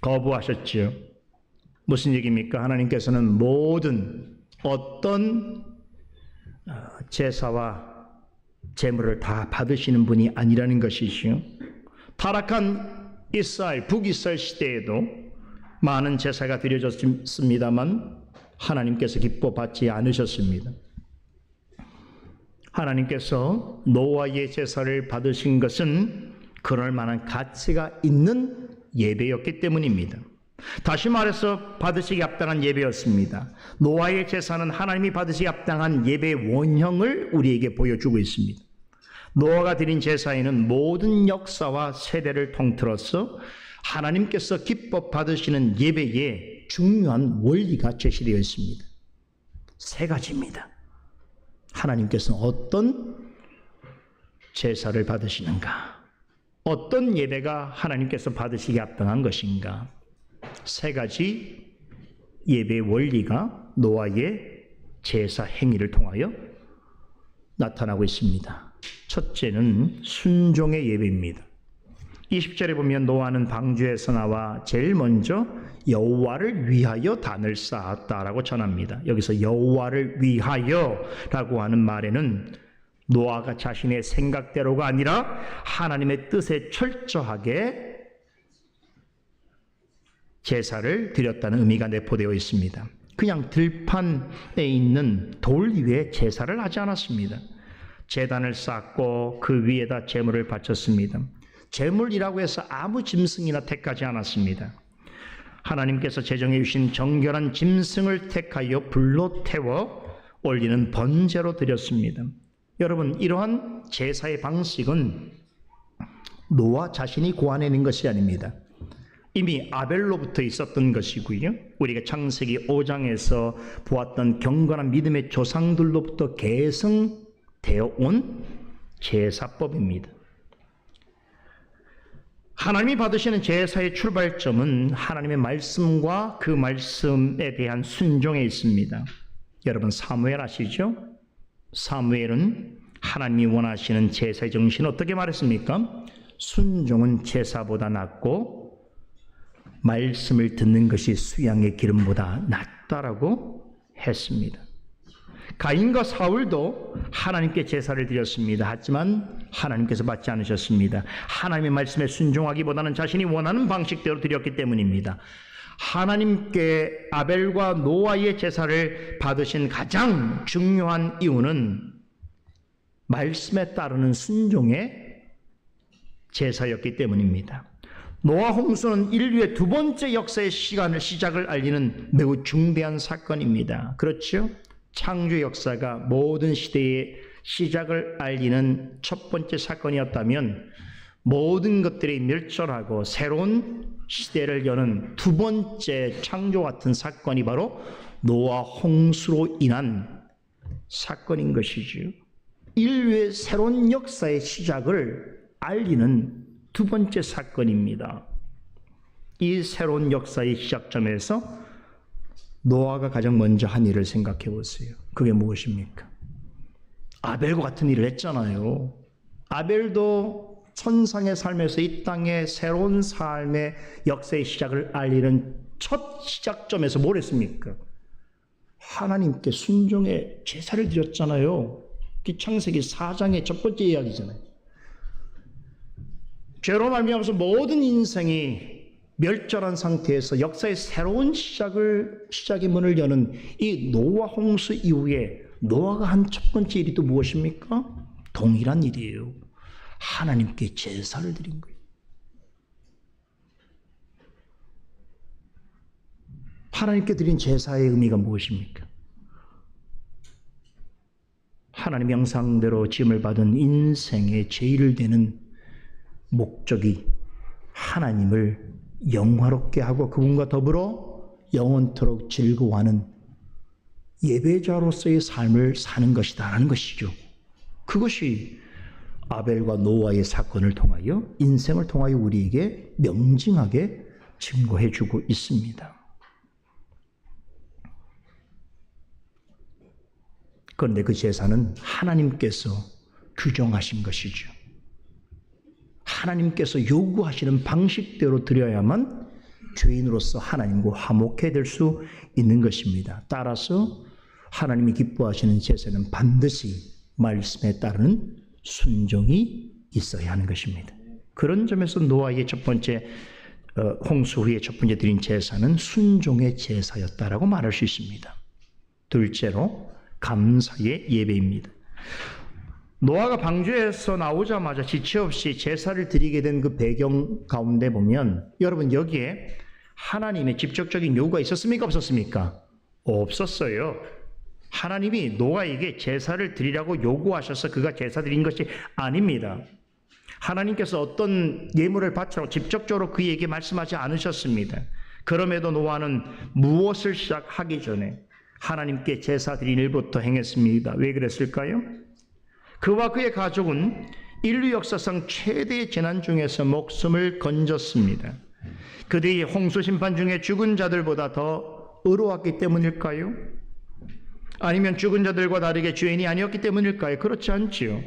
거부하셨지요. 무슨 얘기입니까? 하나님께서는 모든 어떤 제사와 제물을 다 받으시는 분이 아니라는 것이지요. 타락한 이스라엘, 북이스라엘 시대에도 많은 제사가 드려졌습니다만 하나님께서 기뻐 받지 않으셨습니다. 하나님께서 노아의 제사를 받으신 것은 그럴 만한 가치가 있는 예배였기 때문입니다. 다시 말해서 받으시기 합당한 예배였습니다. 노아의 제사는 하나님이 받으시기 합당한 예배의 원형을 우리에게 보여주고 있습니다. 노아가 드린 제사에는 모든 역사와 세대를 통틀어서 하나님께서 기뻐 받으시는 예배에 중요한 원리가 제시되어 있습니다. 세 가지입니다. 하나님께서는 어떤 제사를 받으시는가? 어떤 예배가 하나님께서 받으시기 합당한 것인가? 세 가지 예배의 원리가 노아의 제사 행위를 통하여 나타나고 있습니다. 첫째는 순종의 예배입니다. 20절에 보면 노아는 방주에서 나와 제일 먼저 여호와를 위하여 단을 쌓았다라고 전합니다. 여기서 여호와를 위하여라고 하는 말에는 노아가 자신의 생각대로가 아니라 하나님의 뜻에 철저하게 제사를 드렸다는 의미가 내포되어 있습니다. 그냥 들판에 있는 돌 위에 제사를 하지 않았습니다. 제단을 쌓고 그 위에다 제물을 바쳤습니다. 제물이라고 해서 아무 짐승이나 택하지 않았습니다. 하나님께서 제정해 주신 정결한 짐승을 택하여 불로 태워 올리는 번제로 드렸습니다. 여러분, 이러한 제사의 방식은 노아 자신이 고안해낸 것이 아닙니다. 이미 아벨로부터 있었던 것이고요. 우리가 창세기 5장에서 보았던 경건한 믿음의 조상들로부터 계승되어 온 제사법입니다. 하나님이 받으시는 제사의 출발점은 하나님의 말씀과 그 말씀에 대한 순종에 있습니다. 여러분, 사무엘 아시죠? 사무엘은 하나님이 원하시는 제사의 정신을 어떻게 말했습니까? 순종은 제사보다 낫고 말씀을 듣는 것이 수양의 기름보다 낫다라고 했습니다. 가인과 사울도 하나님께 제사를 드렸습니다. 하지만 하나님께서 받지 않으셨습니다. 하나님의 말씀에 순종하기보다는 자신이 원하는 방식대로 드렸기 때문입니다. 하나님께 아벨과 노아의 제사를 받으신 가장 중요한 이유는 말씀에 따르는 순종의 제사였기 때문입니다. 노아 홍수는 인류의 두 번째 역사의 시작을 알리는 매우 중대한 사건입니다. 그렇죠? 창조 역사가 모든 시대의 시작을 알리는 첫 번째 사건이었다면 모든 것들이 멸절하고 새로운 시대를 여는 두 번째 창조 같은 사건이 바로 노아 홍수로 인한 사건인 것이죠. 인류의 새로운 역사의 시작을 알리는 두 번째 사건입니다. 이 새로운 역사의 시작점에서 노아가 가장 먼저 한 일을 생각해 보세요. 그게 무엇입니까? 아벨과 같은 일을 했잖아요. 아벨도 천상의 삶에서 이 땅의 새로운 삶의 역사의 시작을 알리는 첫 시작점에서 뭘 했습니까? 하나님께 순종의 제사를 드렸잖아요. 창세기 4장의 첫 번째 이야기잖아요. 죄로 말미암아서 모든 인생이 멸절한 상태에서 역사의 새로운 시작의 문을 여는 이 노아 홍수 이후에 노아가 한 첫 번째 일이 또 무엇입니까? 동일한 일이에요. 하나님께 제사를 드린 거예요. 하나님께 드린 제사의 의미가 무엇입니까? 하나님 형상대로 지음을 받은 인생의 제일 되는 목적이 하나님을 영화롭게 하고 그분과 더불어 영원토록 즐거워하는 예배자로서의 삶을 사는 것이다라는 것이죠. 그것이 아벨과 노아의 사건을 통하여 인생을 통하여 우리에게 명징하게 증거해 주고 있습니다. 그런데 그 제사는 하나님께서 규정하신 것이죠. 하나님께서 요구하시는 방식대로 드려야만 죄인으로서 하나님과 화목해 될 수 있는 것입니다. 따라서 하나님이 기뻐하시는 제사는 반드시 말씀에 따르는 순종이 있어야 하는 것입니다. 그런 점에서 노아의 첫 번째 홍수 후에 첫 번째 드린 제사는 순종의 제사였다라고 말할 수 있습니다. 둘째로 감사의 예배입니다. 노아가 방주에서 나오자마자 지체 없이 제사를 드리게 된 그 배경 가운데 보면 여러분 여기에 하나님의 직접적인 요구가 있었습니까? 없었습니까? 없었어요. 하나님이 노아에게 제사를 드리라고 요구하셔서 그가 제사 드린 것이 아닙니다. 하나님께서 어떤 예물을 바치라고 직접적으로 그에게 말씀하지 않으셨습니다. 그럼에도 노아는 무엇을 시작하기 전에 하나님께 제사 드린 일부터 행했습니다. 왜 그랬을까요? 그와 그의 가족은 인류 역사상 최대의 재난 중에서 목숨을 건졌습니다. 그들이 홍수 심판 중에 죽은 자들보다 더 의로웠기 때문일까요? 아니면 죽은 자들과 다르게 죄인이 아니었기 때문일까요? 그렇지 않지요.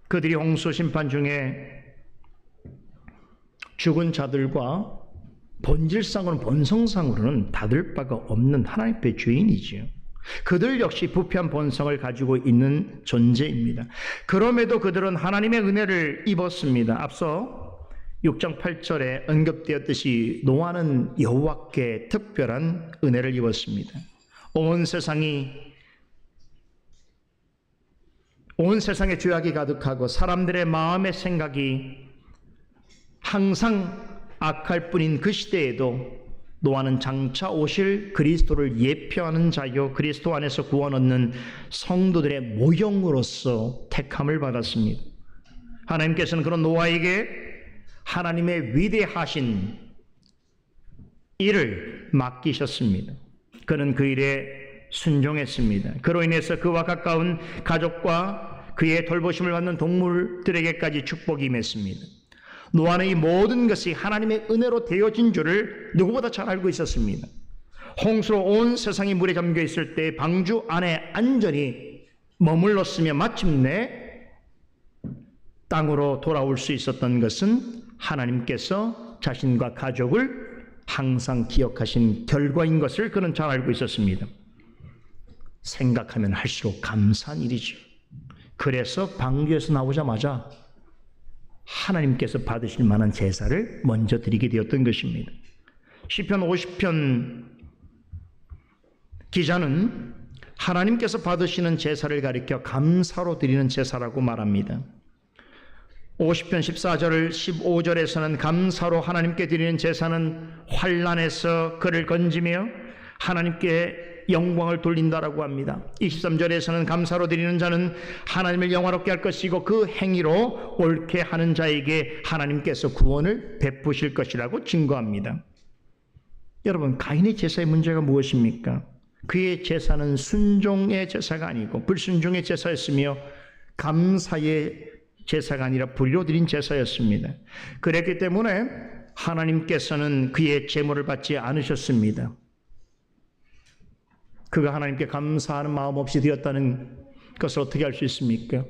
그들이 홍수 심판 중에 죽은 자들과 본질상으로는 본성상으로는 다를 바가 없는 하나님의 죄인이지요. 그들 역시 부패한 본성을 가지고 있는 존재입니다. 그럼에도 그들은 하나님의 은혜를 입었습니다. 앞서 6장 8절에 언급되었듯이 노아는 여호와께 특별한 은혜를 입었습니다. 온 세상에 죄악이 가득하고 사람들의 마음의 생각이 항상 악할 뿐인 그 시대에도 노아는 장차 오실 그리스도를 예표하는 자요 그리스도 안에서 구원 얻는 성도들의 모형으로서 택함을 받았습니다. 하나님께서는 그런 노아에게 하나님의 위대하신 일을 맡기셨습니다. 그는 그 일에 순종했습니다. 그로 인해서 그와 가까운 가족과 그의 돌보심을 받는 동물들에게까지 축복이 임했습니다. 노아는 이 모든 것이 하나님의 은혜로 되어진 줄을 누구보다 잘 알고 있었습니다. 홍수로 온 세상이 물에 잠겨 있을 때 방주 안에 안전히 머물렀으며 마침내 땅으로 돌아올 수 있었던 것은 하나님께서 자신과 가족을 항상 기억하신 결과인 것을 그는 잘 알고 있었습니다. 생각하면 할수록 감사한 일이죠. 그래서 방주에서 나오자마자 하나님께서 받으실 만한 제사를 먼저 드리게 되었던 것입니다. 시편 50편 기자는 하나님께서 받으시는 제사를 가리켜 감사로 드리는 제사라고 말합니다. 50편 14절 15절에서는 감사로 하나님께 드리는 제사는 환난에서 그를 건지며 하나님께 영광을 돌린다라고 합니다. 23절에서는 감사로 드리는 자는 하나님을 영화롭게 할 것이고 그 행위로 옳게 하는 자에게 하나님께서 구원을 베푸실 것이라고 증거합니다. 여러분, 가인의 제사의 문제가 무엇입니까? 그의 제사는 순종의 제사가 아니고 불순종의 제사였으며 감사의 제사가 아니라 불의로 드린 제사였습니다. 그랬기 때문에 하나님께서는 그의 제물을 받지 않으셨습니다. 그가 하나님께 감사하는 마음 없이 드렸다는 것을 어떻게 알 수 있습니까?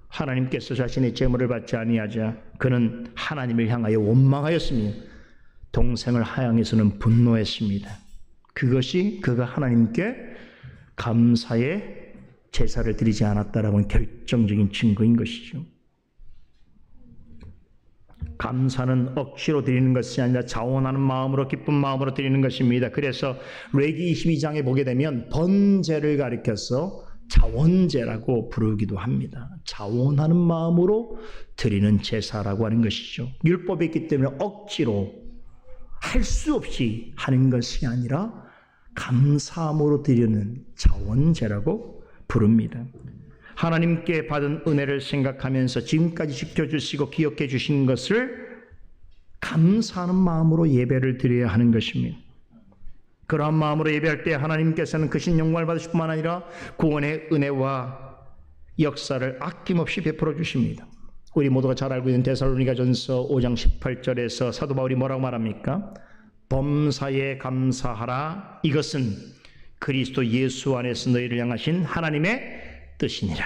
하나님께서 자신의 제물을 받지 아니하자 그는 하나님을 향하여 원망하였으며 동생을 하향해서는 분노했습니다. 그것이 그가 하나님께 감사의 제사를 드리지 않았다라고는 결정적인 증거인 것이죠. 감사는 억지로 드리는 것이 아니라 자원하는 마음으로 기쁜 마음으로 드리는 것입니다. 그래서 레위기 22장에 보게 되면 번제를 가리켜서 자원제라고 부르기도 합니다. 자원하는 마음으로 드리는 제사라고 하는 것이죠. 율법이 있기 때문에 억지로 할 수 없이 하는 것이 아니라 감사함으로 드리는 자원제라고 부릅니다. 하나님께 받은 은혜를 생각하면서 지금까지 지켜주시고 기억해 주신 것을 감사하는 마음으로 예배를 드려야 하는 것입니다. 그러한 마음으로 예배할 때 하나님께서는 크신 영광을 받으실 뿐만 아니라 구원의 은혜와 역사를 아낌없이 베풀어 주십니다. 우리 모두가 잘 알고 있는 데살로니가전서 5장 18절에서 사도 바울이 뭐라고 말합니까? 범사에 감사하라. 이것은 그리스도 예수 안에서 너희를 향하신 하나님의 뜻이니라.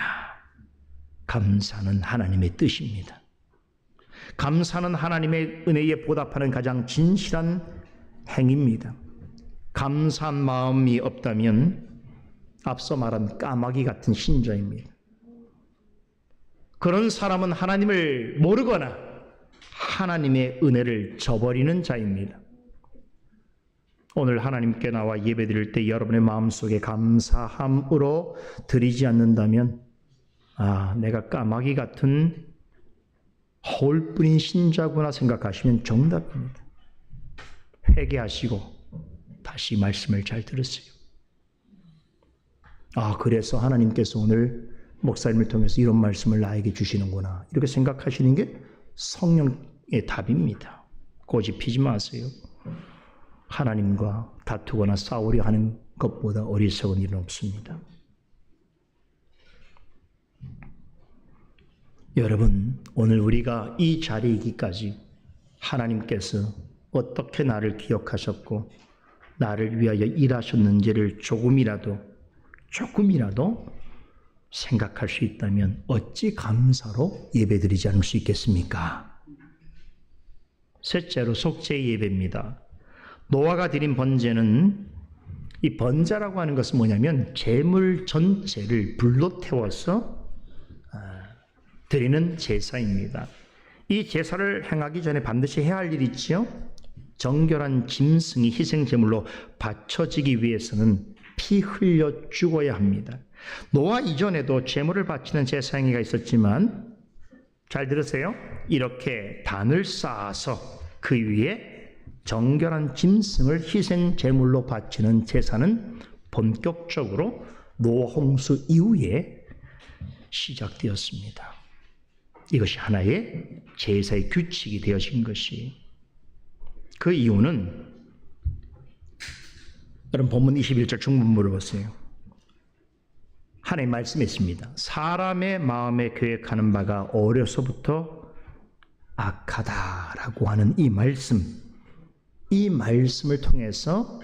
감사는 하나님의 뜻입니다. 감사는 하나님의 은혜에 보답하는 가장 진실한 행위입니다. 감사한 마음이 없다면 앞서 말한 까마귀 같은 신자입니다. 그런 사람은 하나님을 모르거나 하나님의 은혜를 저버리는 자입니다. 오늘 하나님께 나와 예배드릴 때 여러분의 마음속에 감사함으로 드리지 않는다면 내가 까마귀 같은 허울뿐인 신자구나 생각하시면 정답입니다. 회개하시고 다시 말씀을 잘 들으세요. 그래서 하나님께서 오늘 목사님을 통해서 이런 말씀을 나에게 주시는구나 이렇게 생각하시는 게 성령의 답입니다. 고집 피지 마세요. 하나님과 다투거나 싸우려 하는 것보다 어리석은 일은 없습니다. 여러분, 오늘 우리가 이 자리에 있기까지 하나님께서 어떻게 나를 기억하셨고 나를 위하여 일하셨는지를 조금이라도 생각할 수 있다면 어찌 감사로 예배드리지 않을 수 있겠습니까? 셋째로 속죄 예배입니다. 노아가 드린 번제는, 이 번제라고 하는 것은 뭐냐면 제물 전체를 불로 태워서 드리는 제사입니다. 이 제사를 행하기 전에 반드시 해야 할 일이 있지요. 정결한 짐승이 희생 제물로 바쳐지기 위해서는 피 흘려 죽어야 합니다. 노아 이전에도 제물을 바치는 제사 행위가 있었지만 잘 들으세요. 이렇게 단을 쌓아서 그 위에 정결한 짐승을 희생 제물로 바치는 제사는 본격적으로 노아 홍수 이후에 시작되었습니다. 이것이 하나의 제사의 규칙이 되어진 것이, 그 이유는 여러분 본문 21절 중문부를 보세요. 하나님 말씀이 있습니다. 사람의 마음에 계획하는 바가 어려서부터 악하다라고 하는 이 말씀을 통해서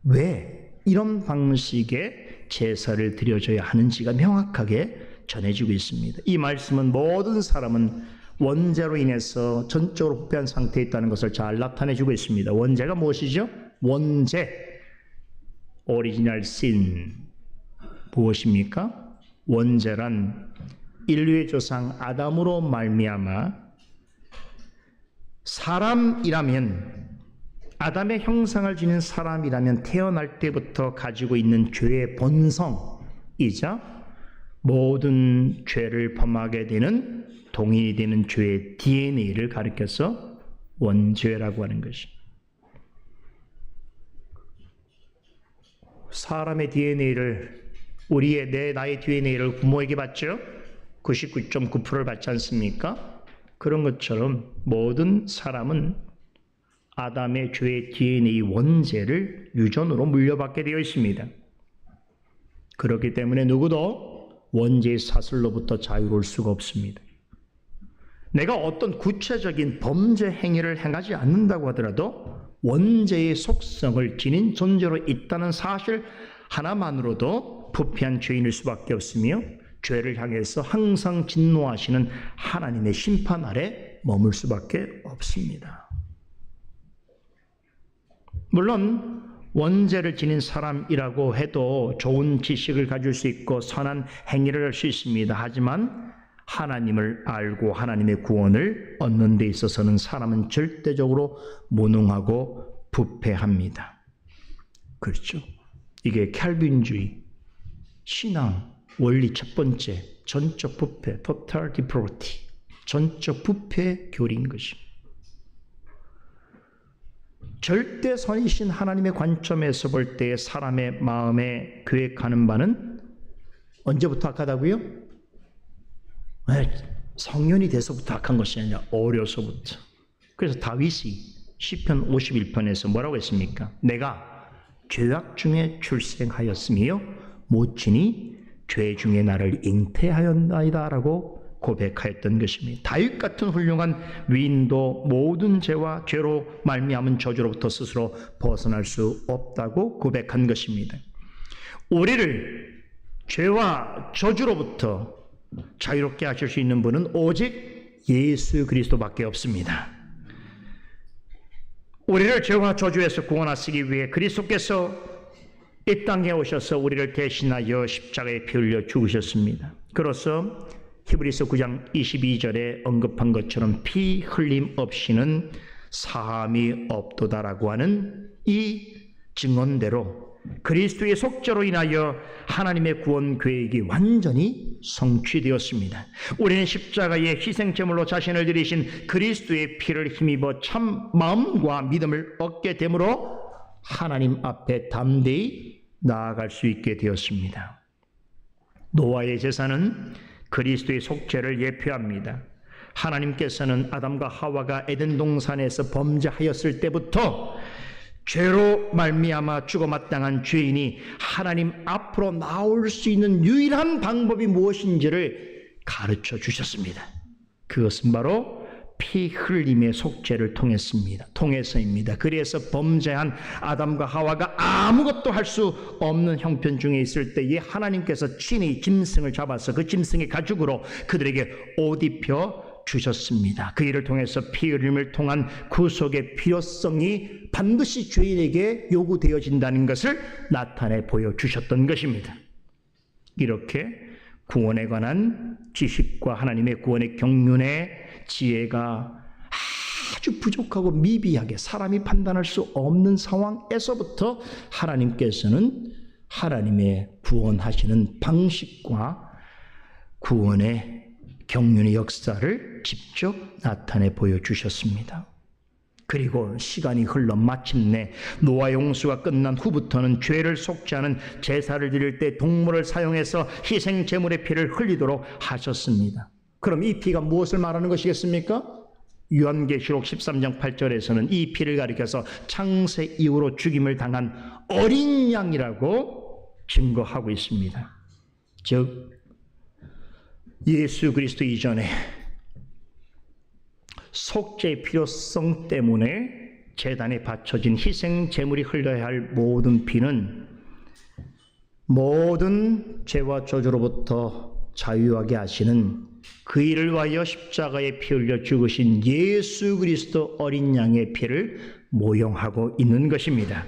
왜 이런 방식의 제사를 드려줘야 하는지가 명확하게 전해지고 있습니다. 이 말씀은 모든 사람은 원죄로 인해서 전적으로 부패한 상태에 있다는 것을 잘 나타내주고 있습니다. 원죄가 무엇이죠? 원죄, 오리지널 신, 무엇입니까? 원죄란 인류의 조상 아담으로 말미암아 사람이라면, 아담의 형상을 지닌 사람이라면 태어날 때부터 가지고 있는 죄의 본성이자 모든 죄를 범하게 되는, 동일이 되는 죄의 DNA를 가리켜서 원죄라고 하는 것이. 사람의 DNA를, 나의 DNA를 부모에게 받죠? 99.9%를 받지 않습니까? 그런 것처럼 모든 사람은 아담의 죄의 DNA 원죄를 유전으로 물려받게 되어 있습니다. 그렇기 때문에 누구도 원죄의 사슬로부터 자유로울 수가 없습니다. 내가 어떤 구체적인 범죄 행위를 행하지 않는다고 하더라도 원죄의 속성을 지닌 존재로 있다는 사실 하나만으로도 부패한 죄인일 수밖에 없으며 죄를 향해서 항상 진노하시는 하나님의 심판 아래 머물 수밖에 없습니다. 물론 원죄를 지닌 사람이라고 해도 좋은 지식을 가질 수 있고 선한 행위를 할 수 있습니다. 하지만 하나님을 알고 하나님의 구원을 얻는 데 있어서는 사람은 절대적으로 무능하고 부패합니다. 그렇죠? 이게 캘빈주의, 신앙, 원리 첫 번째, 전적 부패, total depravity, 전적 부패 교리인 것입니다. 절대 선이신 하나님의 관점에서 볼 때 사람의 마음에 계획하는 바는 언제부터 악하다고요? 성년이 돼서부터 악한 것이 아니라 어려서부터. 그래서 다윗이 시편 51편에서 뭐라고 했습니까? 내가 죄악 중에 출생하였으며 모친이 죄 중에 나를 잉태하였나이다 라고 고백하였던 것입니다. 다윗 같은 훌륭한 위인도 모든 죄와 죄로 말미암은 저주로부터 스스로 벗어날 수 없다고 고백한 것입니다. 우리를 죄와 저주로부터 자유롭게 하실 수 있는 분은 오직 예수 그리스도밖에 없습니다. 우리를 죄와 저주에서 구원하시기 위해 그리스도께서 이 땅에 오셔서 우리를 대신하여 십자가에 피 흘려 죽으셨습니다. 그로써 히브리서 9장 22절에 언급한 것처럼 피 흘림 없이는 사함이 없도다라고 하는 이 증언대로 그리스도의 속죄로 인하여 하나님의 구원 계획이 완전히 성취되었습니다. 우리는 십자가의 희생제물로 자신을 드리신 그리스도의 피를 힘입어 참 마음과 믿음을 얻게 되므로 하나님 앞에 담대히 나아갈 수 있게 되었습니다. 노아의 제사는 그리스도의 속죄를 예표합니다. 하나님께서는 아담과 하와가 에덴 동산에서 범죄하였을 때부터 죄로 말미암아 죽어 마땅한 죄인이 하나님 앞으로 나올 수 있는 유일한 방법이 무엇인지를 가르쳐 주셨습니다. 그것은 바로 피 흘림의 속죄를 통해서입니다. 그래서 범죄한 아담과 하와가 아무것도 할 수 없는 형편 중에 있을 때에 하나님께서 친히 짐승을 잡아서 그 짐승의 가죽으로 그들에게 옷 입혀 주셨습니다. 그 일을 통해서 피 흘림을 통한 구속의 필요성이 반드시 죄인에게 요구되어진다는 것을 나타내 보여주셨던 것입니다. 이렇게 구원에 관한 지식과 하나님의 구원의 경륜의 지혜가 아주 부족하고 미비하게 사람이 판단할 수 없는 상황에서부터 하나님께서는 하나님의 구원하시는 방식과 구원의 경륜의 역사를 직접 나타내 보여주셨습니다. 그리고 시간이 흘러 마침내 노아의 홍수가 끝난 후부터는 죄를 속지 않은 제사를 드릴 때 동물을 사용해서 희생 제물의 피를 흘리도록 하셨습니다. 그럼 이 피가 무엇을 말하는 것이겠습니까? 요한계시록 13장 8절에서는 이 피를 가리켜서 창세 이후로 죽임을 당한 어린 양이라고 증거하고 있습니다. 즉 예수 그리스도 이전에 속죄의 필요성 때문에 제단에 바쳐진 희생 제물이 흘러야 할 모든 피는 모든 죄와 저주로부터 자유하게 하시는 그 일을 위하여 십자가에 피 흘려 죽으신 예수 그리스도 어린 양의 피를 모형하고 있는 것입니다.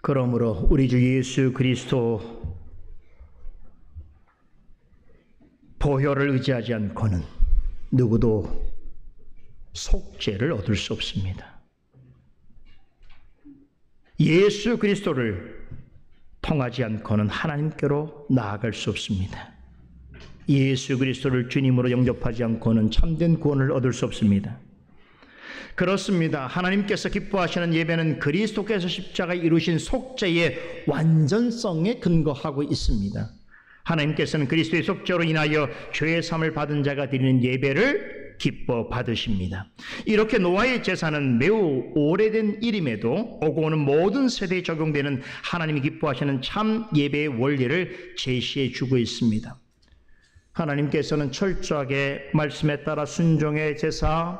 그러므로 우리 주 예수 그리스도 보혈을 의지하지 않고는 누구도 속죄를 얻을 수 없습니다. 예수 그리스도를 통하지 않고는 하나님께로 나아갈 수 없습니다. 예수 그리스도를 주님으로 영접하지 않고는 참된 구원을 얻을 수 없습니다. 그렇습니다. 하나님께서 기뻐하시는 예배는 그리스도께서 십자가에 이루신 속죄의 완전성에 근거하고 있습니다. 하나님께서는 그리스도의 속죄로 인하여 죄의 사함을 받은 자가 드리는 예배를 기뻐 받으십니다. 이렇게 노아의 제사는 매우 오래된 일임에도 오고 오는 모든 세대에 적용되는 하나님이 기뻐하시는 참 예배의 원리를 제시해 주고 있습니다. 하나님께서는 철저하게 말씀에 따라 순종의 제사,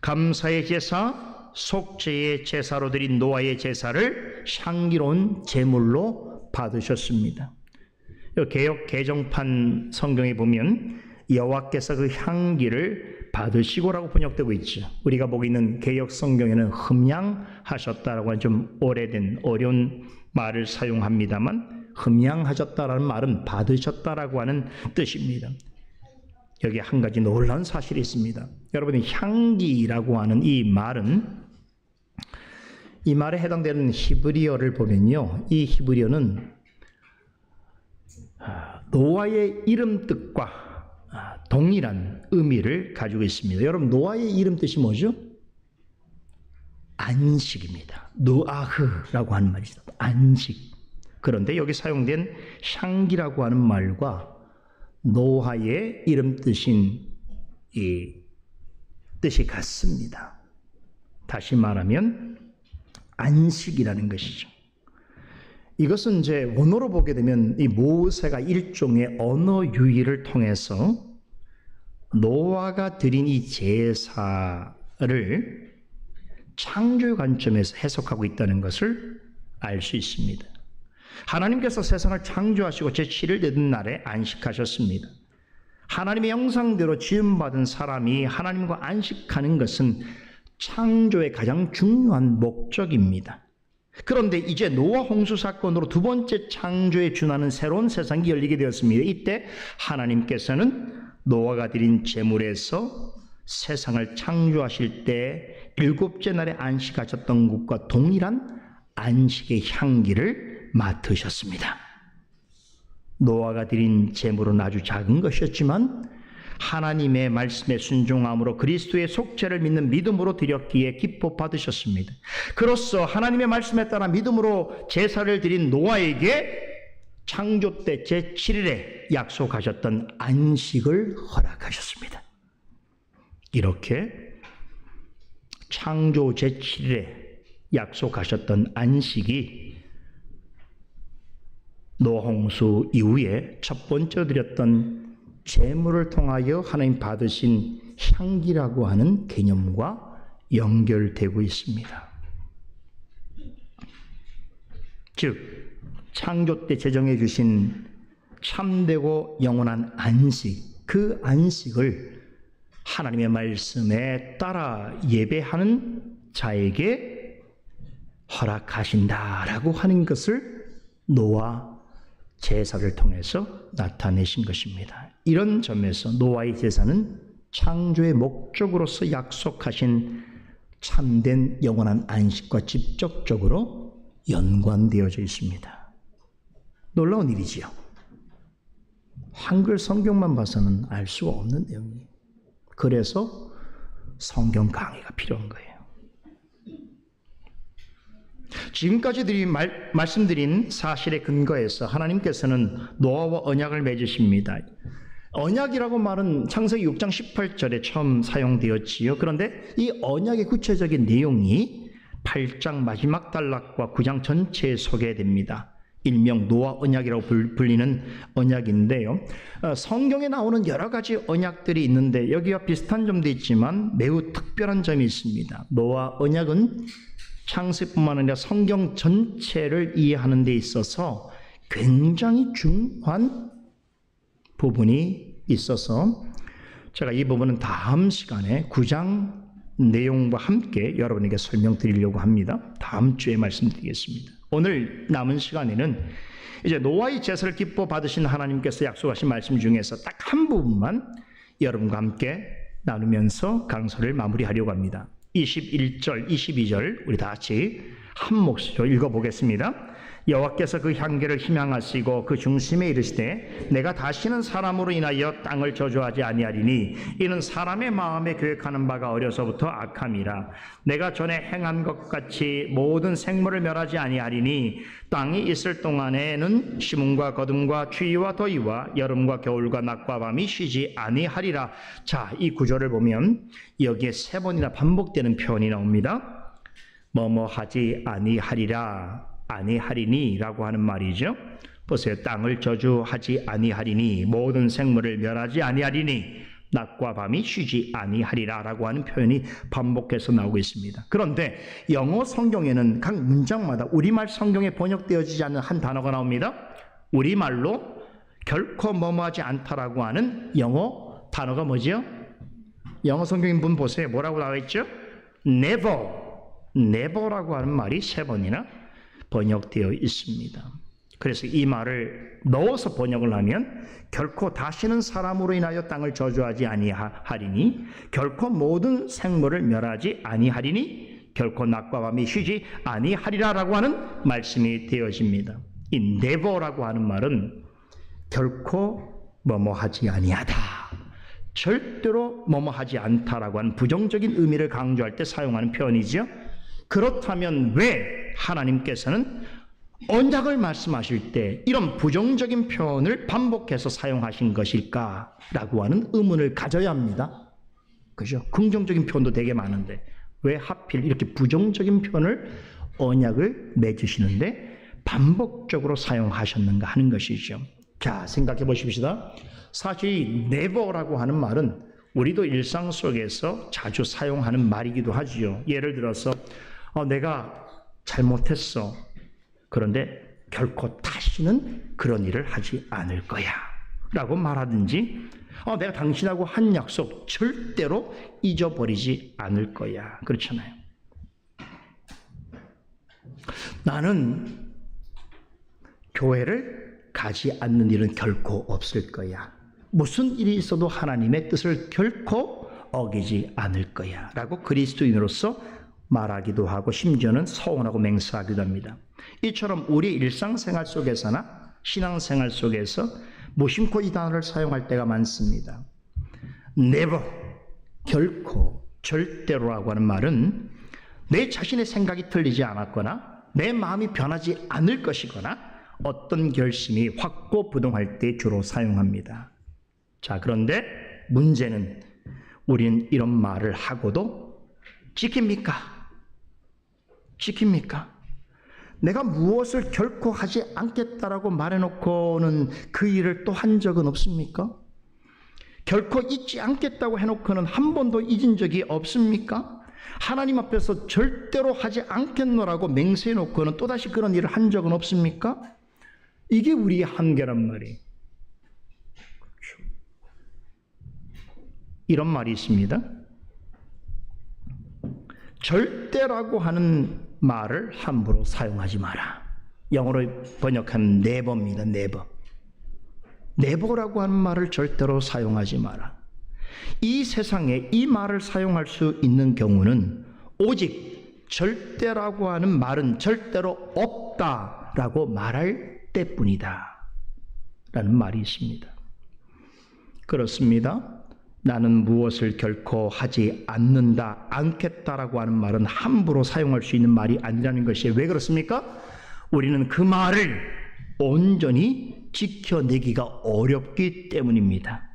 감사의 제사, 속죄의 제사로 드린 노아의 제사를 향기로운 제물로 받으셨습니다. 개역 개정판 성경에 보면 여호와께서 그 향기를 받으시고라고 번역되고 있죠. 우리가 보고 있는 개역 성경에는 흠양하셨다라고 하는 좀 오래된 어려운 말을 사용합니다만 흠양하셨다라는 말은 받으셨다라고 하는 뜻입니다. 여기에 한 가지 놀라운 사실이 있습니다. 여러분이 향기라고 하는 이 말은 이 말에 해당되는 히브리어를 보면요. 이 히브리어는 노아의 이름 뜻과 동일한 의미를 가지고 있습니다. 여러분 노아의 이름 뜻이 뭐죠? 안식입니다. 노아흐라고 하는 말이죠. 안식. 그런데 여기 사용된 향기라고 하는 말과 노아의 이름 뜻인 이 뜻이 같습니다. 다시 말하면 안식이라는 것이죠. 이것은 이제 원어로 보게 되면 이 모세가 일종의 언어 유희를 통해서 노아가 드린 이 제사를 창조의 관점에서 해석하고 있다는 것을 알 수 있습니다. 하나님께서 세상을 창조하시고 제7일 되는 날에 안식하셨습니다. 하나님의 형상대로 지음받은 사람이 하나님과 안식하는 것은 창조의 가장 중요한 목적입니다. 그런데 이제 노아 홍수 사건으로 두 번째 창조에 준하는 새로운 세상이 열리게 되었습니다. 이때 하나님께서는 노아가 드린 제물에서 세상을 창조하실 때 일곱째 날에 안식하셨던 것과 동일한 안식의 향기를 맡으셨습니다. 노아가 드린 제물은 아주 작은 것이었지만 하나님의 말씀에 순종함으로 그리스도의 속죄를 믿는 믿음으로 드렸기에 기뻐 받으셨습니다. 그로써 하나님의 말씀에 따라 믿음으로 제사를 드린 노아에게 창조 때 제7일에 약속하셨던 안식을 허락하셨습니다. 이렇게 창조 제7일에 약속하셨던 안식이 노아 홍수 이후에 첫 번째로 드렸던 제물을 통하여 하나님 받으신 향기라고 하는 개념과 연결되고 있습니다. 즉 창조 때 제정해 주신 참되고 영원한 안식, 그 안식을 하나님의 말씀에 따라 예배하는 자에게 허락하신다라고 하는 것을 노아 제사를 통해서 나타내신 것입니다. 이런 점에서 노아의 제사는 창조의 목적으로서 약속하신 참된 영원한 안식과 직접적으로 연관되어져 있습니다. 놀라운 일이지요. 한글 성경만 봐서는 알 수가 없는 내용이에요. 그래서 성경 강의가 필요한 거예요. 지금까지 말씀드린 사실에 근거해서 하나님께서는 노아와 언약을 맺으십니다. 언약이라고 말은 창세기 6장 18절에 처음 사용되었지요. 그런데 이 언약의 구체적인 내용이 8장 마지막 단락과 9장 전체에 소개됩니다. 일명 노아 언약이라고 불리는 언약인데요. 성경에 나오는 여러 가지 언약들이 있는데 여기와 비슷한 점도 있지만 매우 특별한 점이 있습니다. 노아 언약은 창세뿐만 아니라 성경 전체를 이해하는 데 있어서 굉장히 중요한 부분이 있어서 제가 이 부분은 다음 시간에 9장 내용과 함께 여러분에게 설명드리려고 합니다. 다음 주에 말씀드리겠습니다. 오늘 남은 시간에는 이제 노아의 제사를 기뻐 받으신 하나님께서 약속하신 말씀 중에서 딱 한 부분만 여러분과 함께 나누면서 강서를 마무리하려고 합니다. 21절, 22절 우리 다 같이 한 목소리로 읽어보겠습니다. 여호와께서 그 향기를 희망하시고 그 중심에 이르시되 내가 다시는 사람으로 인하여 땅을 저주하지 아니하리니 이는 사람의 마음에 계획하는 바가 어려서부터 악함이라. 내가 전에 행한 것 같이 모든 생물을 멸하지 아니하리니 땅이 있을 동안에는 심음과 거둠과 추위와 더위와 여름과 겨울과 낮과 밤이 쉬지 아니하리라. 자, 이 구절을 보면 여기에 3번이나 반복되는 표현이 나옵니다. 뭐뭐 하지 아니하리라, 아니하리니 라고 하는 말이죠. 보세요. 땅을 저주하지 아니하리니, 모든 생물을 멸하지 아니하리니, 낮과 밤이 쉬지 아니하리라 라고 하는 표현이 반복해서 나오고 있습니다. 그런데 영어 성경에는 각 문장마다 우리말 성경에 번역되어지지 않는 한 단어가 나옵니다. 우리말로 결코 뭐뭐하지 않다라고 하는 영어 단어가 뭐죠? 영어 성경인 분 보세요. 뭐라고 나와 있죠? never, never라고 하는 말이 3번이나 번역되어 있습니다. 그래서 이 말을 넣어서 번역을 하면 결코 다시는 사람으로 인하여 땅을 저주하지 아니하리니, 결코 모든 생물을 멸하지 아니하리니, 결코 낮과 밤이 쉬지 아니하리라라고 하는 말씀이 되어집니다. 이 never라고 하는 말은 결코 뭐뭐하지 아니하다, 절대로 뭐뭐하지 않다라고 하는 부정적인 의미를 강조할 때 사용하는 표현이죠. 그렇다면 왜 하나님께서는 언약을 말씀하실 때 이런 부정적인 표현을 반복해서 사용하신 것일까라고 하는 의문을 가져야 합니다. 그죠? 긍정적인 표현도 되게 많은데 왜 하필 이렇게 부정적인 표현을 언약을 맺으시는데 반복적으로 사용하셨는가 하는 것이죠. 자, 생각해 보십시다. 사실 이 never라고 하는 말은 우리도 일상 속에서 자주 사용하는 말이기도 하지요. 예를 들어서 내가 잘못했어. 그런데 결코 다시는 그런 일을 하지 않을 거야 라고 말하든지, 내가 당신하고 한 약속 절대로 잊어버리지 않을 거야. 그렇잖아요. 나는 교회를 가지 않는 일은 결코 없을 거야. 무슨 일이 있어도 하나님의 뜻을 결코 어기지 않을 거야 라고 그리스도인으로서 말하기도 하고 심지어는 서원하고 맹세하기도 합니다. 이처럼 우리 일상생활 속에서나 신앙생활 속에서 무심코 이 단어를 사용할 때가 많습니다. never, 결코, 절대로라고 하는 말은 내 자신의 생각이 틀리지 않았거나 내 마음이 변하지 않을 것이거나 어떤 결심이 확고부동할 때 주로 사용합니다. 자, 그런데 문제는 우리는 이런 말을 하고도 지킵니까? 지킵니까? 내가 무엇을 결코 하지 않겠다라고 말해놓고는 그 일을 또 한 적은 없습니까? 결코 잊지 않겠다고 해놓고는 한 번도 잊은 적이 없습니까? 하나님 앞에서 절대로 하지 않겠노라고 맹세해놓고는 또다시 그런 일을 한 적은 없습니까? 이게 우리의 한계란 말이에요. 그렇죠. 이런 말이 있습니다. 절대라고 하는 말을 함부로 사용하지 마라. 영어로 번역한 never입니다. never. never라고 하는 말을 절대로 사용하지 마라. 이 세상에 이 말을 사용할 수 있는 경우는 오직 절대라고 하는 말은 절대로 없다라고 말할 때뿐이다 라는 말이 있습니다. 그렇습니다. 나는 무엇을 결코 하지 않겠다라고 하는 말은 함부로 사용할 수 있는 말이 아니라는 것이에요. 왜 그렇습니까? 우리는 그 말을 온전히 지켜내기가 어렵기 때문입니다.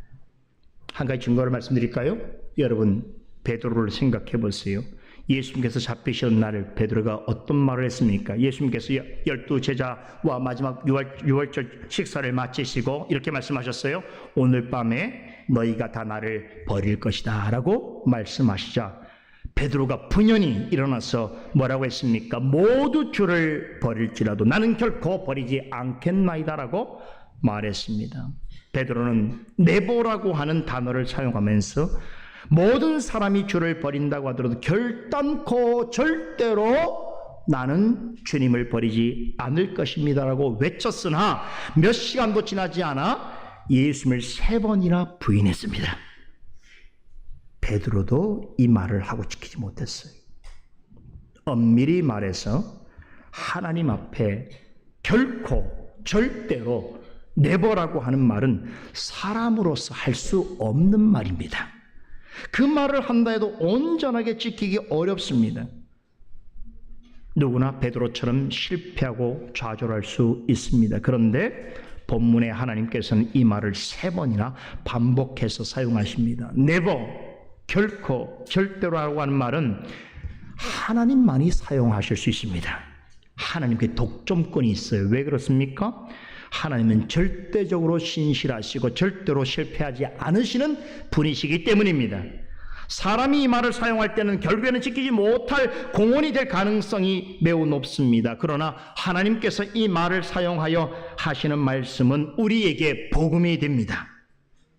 한 가지 증거를 말씀드릴까요? 여러분, 베드로를 생각해 보세요. 예수님께서 잡히시는 날 베드로가 어떤 말을 했습니까? 예수님께서 12 제자와 마지막 유월절 식사를 마치시고 이렇게 말씀하셨어요. 오늘 밤에 너희가 다 나를 버릴 것이다 라고 말씀하시자 베드로가 분연히 일어나서 뭐라고 했습니까? 모두 주를 버릴지라도 나는 결코 버리지 않겠나이다 라고 말했습니다. 베드로는 네보라고 하는 단어를 사용하면서 모든 사람이 주를 버린다고 하더라도 결단코 절대로 나는 주님을 버리지 않을 것입니다 라고 외쳤으나 몇 시간도 지나지 않아 예수님을 3번이나 부인했습니다. 베드로도 이 말을 하고 지키지 못했어요. 엄밀히 말해서 하나님 앞에 결코 절대로 네버라고 하는 말은 사람으로서 할 수 없는 말입니다. 그 말을 한다 해도 온전하게 지키기 어렵습니다. 누구나 베드로처럼 실패하고 좌절할 수 있습니다. 그런데 본문에 하나님께서는 이 말을 3번이나 반복해서 사용하십니다. never, 결코, 절대로라고 하는 말은 하나님만이 사용하실 수 있습니다. 하나님께 독점권이 있어요. 왜 그렇습니까? 하나님은 절대적으로 신실하시고 절대로 실패하지 않으시는 분이시기 때문입니다. 사람이 이 말을 사용할 때는 결국에는 지키지 못할 공언이 될 가능성이 매우 높습니다. 그러나 하나님께서 이 말을 사용하여 하시는 말씀은 우리에게 복음이 됩니다.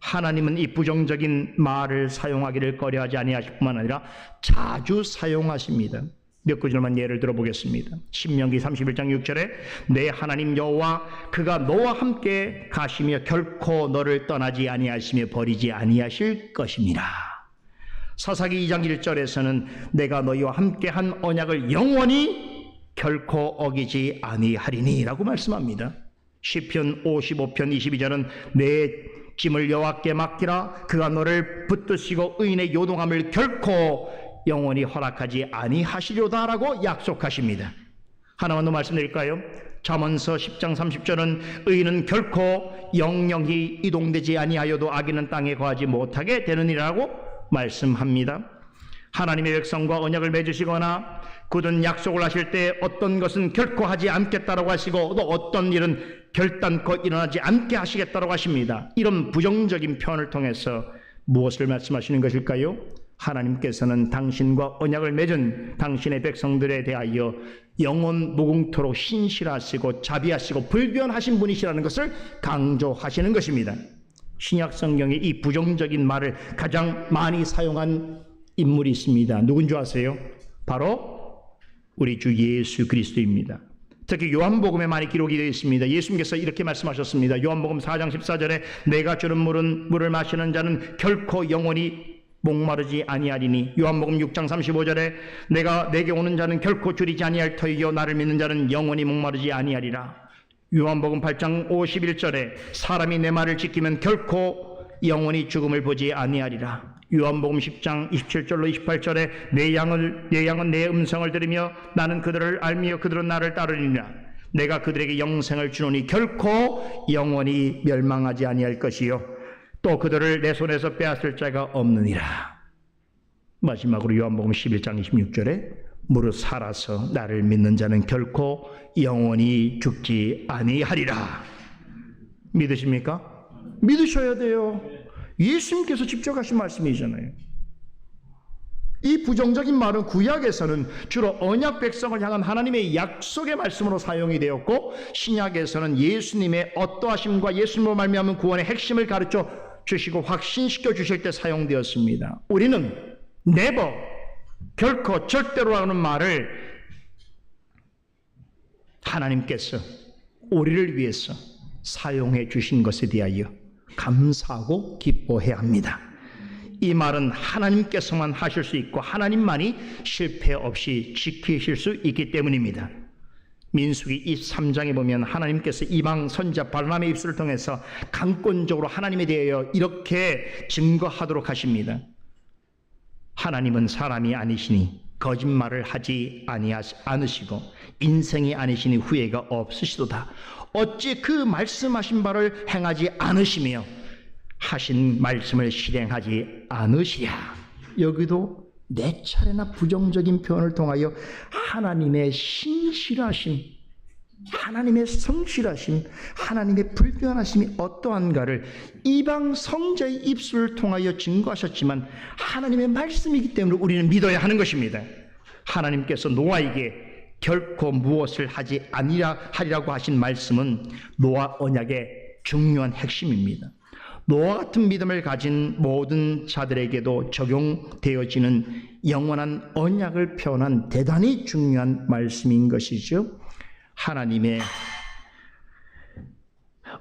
하나님은 이 부정적인 말을 사용하기를 꺼려하지 아니하실 뿐만 아니라 자주 사용하십니다. 몇 구절만 예를 들어보겠습니다. 신명기 31장 6절에 내 하나님 여호와 그가 너와 함께 가시며 결코 너를 떠나지 아니하시며 버리지 아니하실 것입니다. 사사기 2장 1절에서는 내가 너희와 함께 한 언약을 영원히 결코 어기지 아니하리니 라고 말씀합니다. 시편 55편 22절은 내 짐을 여호와께 맡기라 그가 너를 붙드시고 의인의 요동함을 결코 영원히 허락하지 아니하시려다 라고 약속하십니다. 하나만 더 말씀드릴까요? 잠언서 10장 30절은 의인은 결코 영영히 이동되지 아니하여도 악인은 땅에 거하지 못하게 되느니라고 말씀합니다. 하나님의 백성과 언약을 맺으시거나 굳은 약속을 하실 때 어떤 것은 결코 하지 않겠다라고 하시고 또 어떤 일은 결단코 일어나지 않게 하시겠다라고 하십니다. 이런 부정적인 표현을 통해서 무엇을 말씀하시는 것일까요? 하나님께서는 당신과 언약을 맺은 당신의 백성들에 대하여 영원 무궁토록 신실하시고 자비하시고 불변하신 분이시라는 것을 강조하시는 것입니다. 신약 성경에 이 부정적인 말을 가장 많이 사용한 인물이 있습니다. 누군지 아세요? 바로 우리 주 예수 그리스도입니다. 특히 요한복음에 많이 기록이 되어 있습니다. 예수님께서 이렇게 말씀하셨습니다. 요한복음 4장 14절에 내가 주는 물을 마시는 자는 결코 영원히 목마르지 아니하리니 요한복음 6장 35절에 내게 오는 자는 결코 줄이지 아니할 터이요 나를 믿는 자는 영원히 목마르지 아니하리라. 요한복음 8장 51절에 사람이 내 말을 지키면 결코 영원히 죽음을 보지 아니하리라. 요한복음 10장 27절로 28절에 내 양은 내 음성을 들으며 나는 그들을 알며 그들은 나를 따르리라. 내가 그들에게 영생을 주노니 결코 영원히 멸망하지 아니할 것이요 또 그들을 내 손에서 빼앗을 자가 없느니라. 마지막으로 요한복음 11장 26절에 무릇 살아서 나를 믿는 자는 결코 영원히 죽지 아니하리라. 믿으십니까? 믿으셔야 돼요. 예수님께서 직접 하신 말씀이잖아요. 이 부정적인 말은 구약에서는 주로 언약 백성을 향한 하나님의 약속의 말씀으로 사용이 되었고 신약에서는 예수님의 어떠하심과 예수님으로 말미암은 구원의 핵심을 가르쳐 주시고 확신시켜 주실 때 사용되었습니다. 우리는 never, 결코 절대로 하는 말을 하나님께서 우리를 위해서 사용해 주신 것에 대하여 감사하고 기뻐해야 합니다. 이 말은 하나님께서만 하실 수 있고 하나님만이 실패 없이 지키실 수 있기 때문입니다. 민수기 23장에 보면 하나님께서 이방 선지자 바르나메의 입술을 통해서 강권적으로 하나님에 대하여 이렇게 증거하도록 하십니다. 하나님은 사람이 아니시니 거짓말을 하지 않으시고 인생이 아니시니 후회가 없으시도다. 어찌 그 말씀하신 바를 행하지 않으시며 하신 말씀을 실행하지 않으시랴. 여기도 네 차례나 부정적인 표현을 통하여 하나님의 신실하심, 하나님의 성실하심, 하나님의 불변하심이 어떠한가를 이방 성자의 입술을 통하여 증거하셨지만 하나님의 말씀이기 때문에 우리는 믿어야 하는 것입니다. 하나님께서 노아에게 결코 무엇을 하지 아니하리라고 하신 말씀은 노아 언약의 중요한 핵심입니다. 노아 같은 믿음을 가진 모든 자들에게도 적용되어지는 영원한 언약을 표현한 대단히 중요한 말씀인 것이죠. 하나님의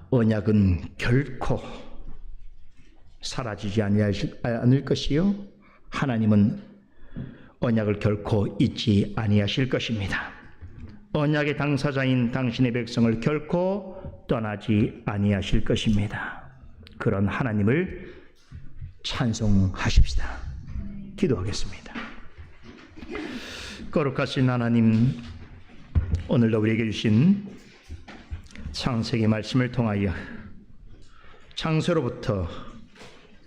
언약은 결코 사라지지 않을 것이요, 하나님은 언약을 결코 잊지 아니하실 것입니다. 언약의 당사자인 당신의 백성을 결코 떠나지 아니하실 것입니다. 그런 하나님을 찬송하십시다. 기도하겠습니다. 거룩하신 하나님, 오늘도 우리에게 주신 창세기 말씀을 통하여 창세로부터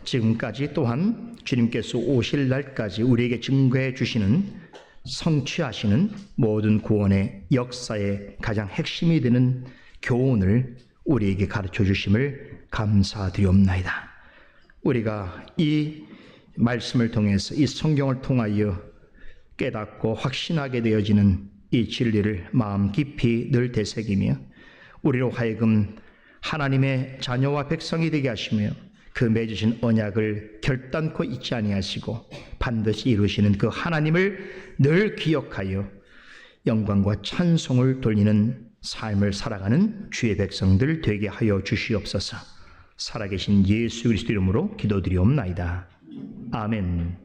지금까지 또한 주님께서 오실 날까지 우리에게 증거해 주시는, 성취하시는 모든 구원의 역사의 가장 핵심이 되는 교훈을 우리에게 가르쳐 주심을 감사드리옵나이다. 우리가 이 말씀을 통해서, 이 성경을 통하여 깨닫고 확신하게 되어지는 이 진리를 마음 깊이 늘 되새기며 우리로 하여금 하나님의 자녀와 백성이 되게 하시며 그 맺으신 언약을 결단코 잊지 아니하시고 반드시 이루시는 그 하나님을 늘 기억하여 영광과 찬송을 돌리는 삶을 살아가는 주의 백성들 되게 하여 주시옵소서. 살아계신 예수 그리스도 이름으로 기도드리옵나이다. 아멘.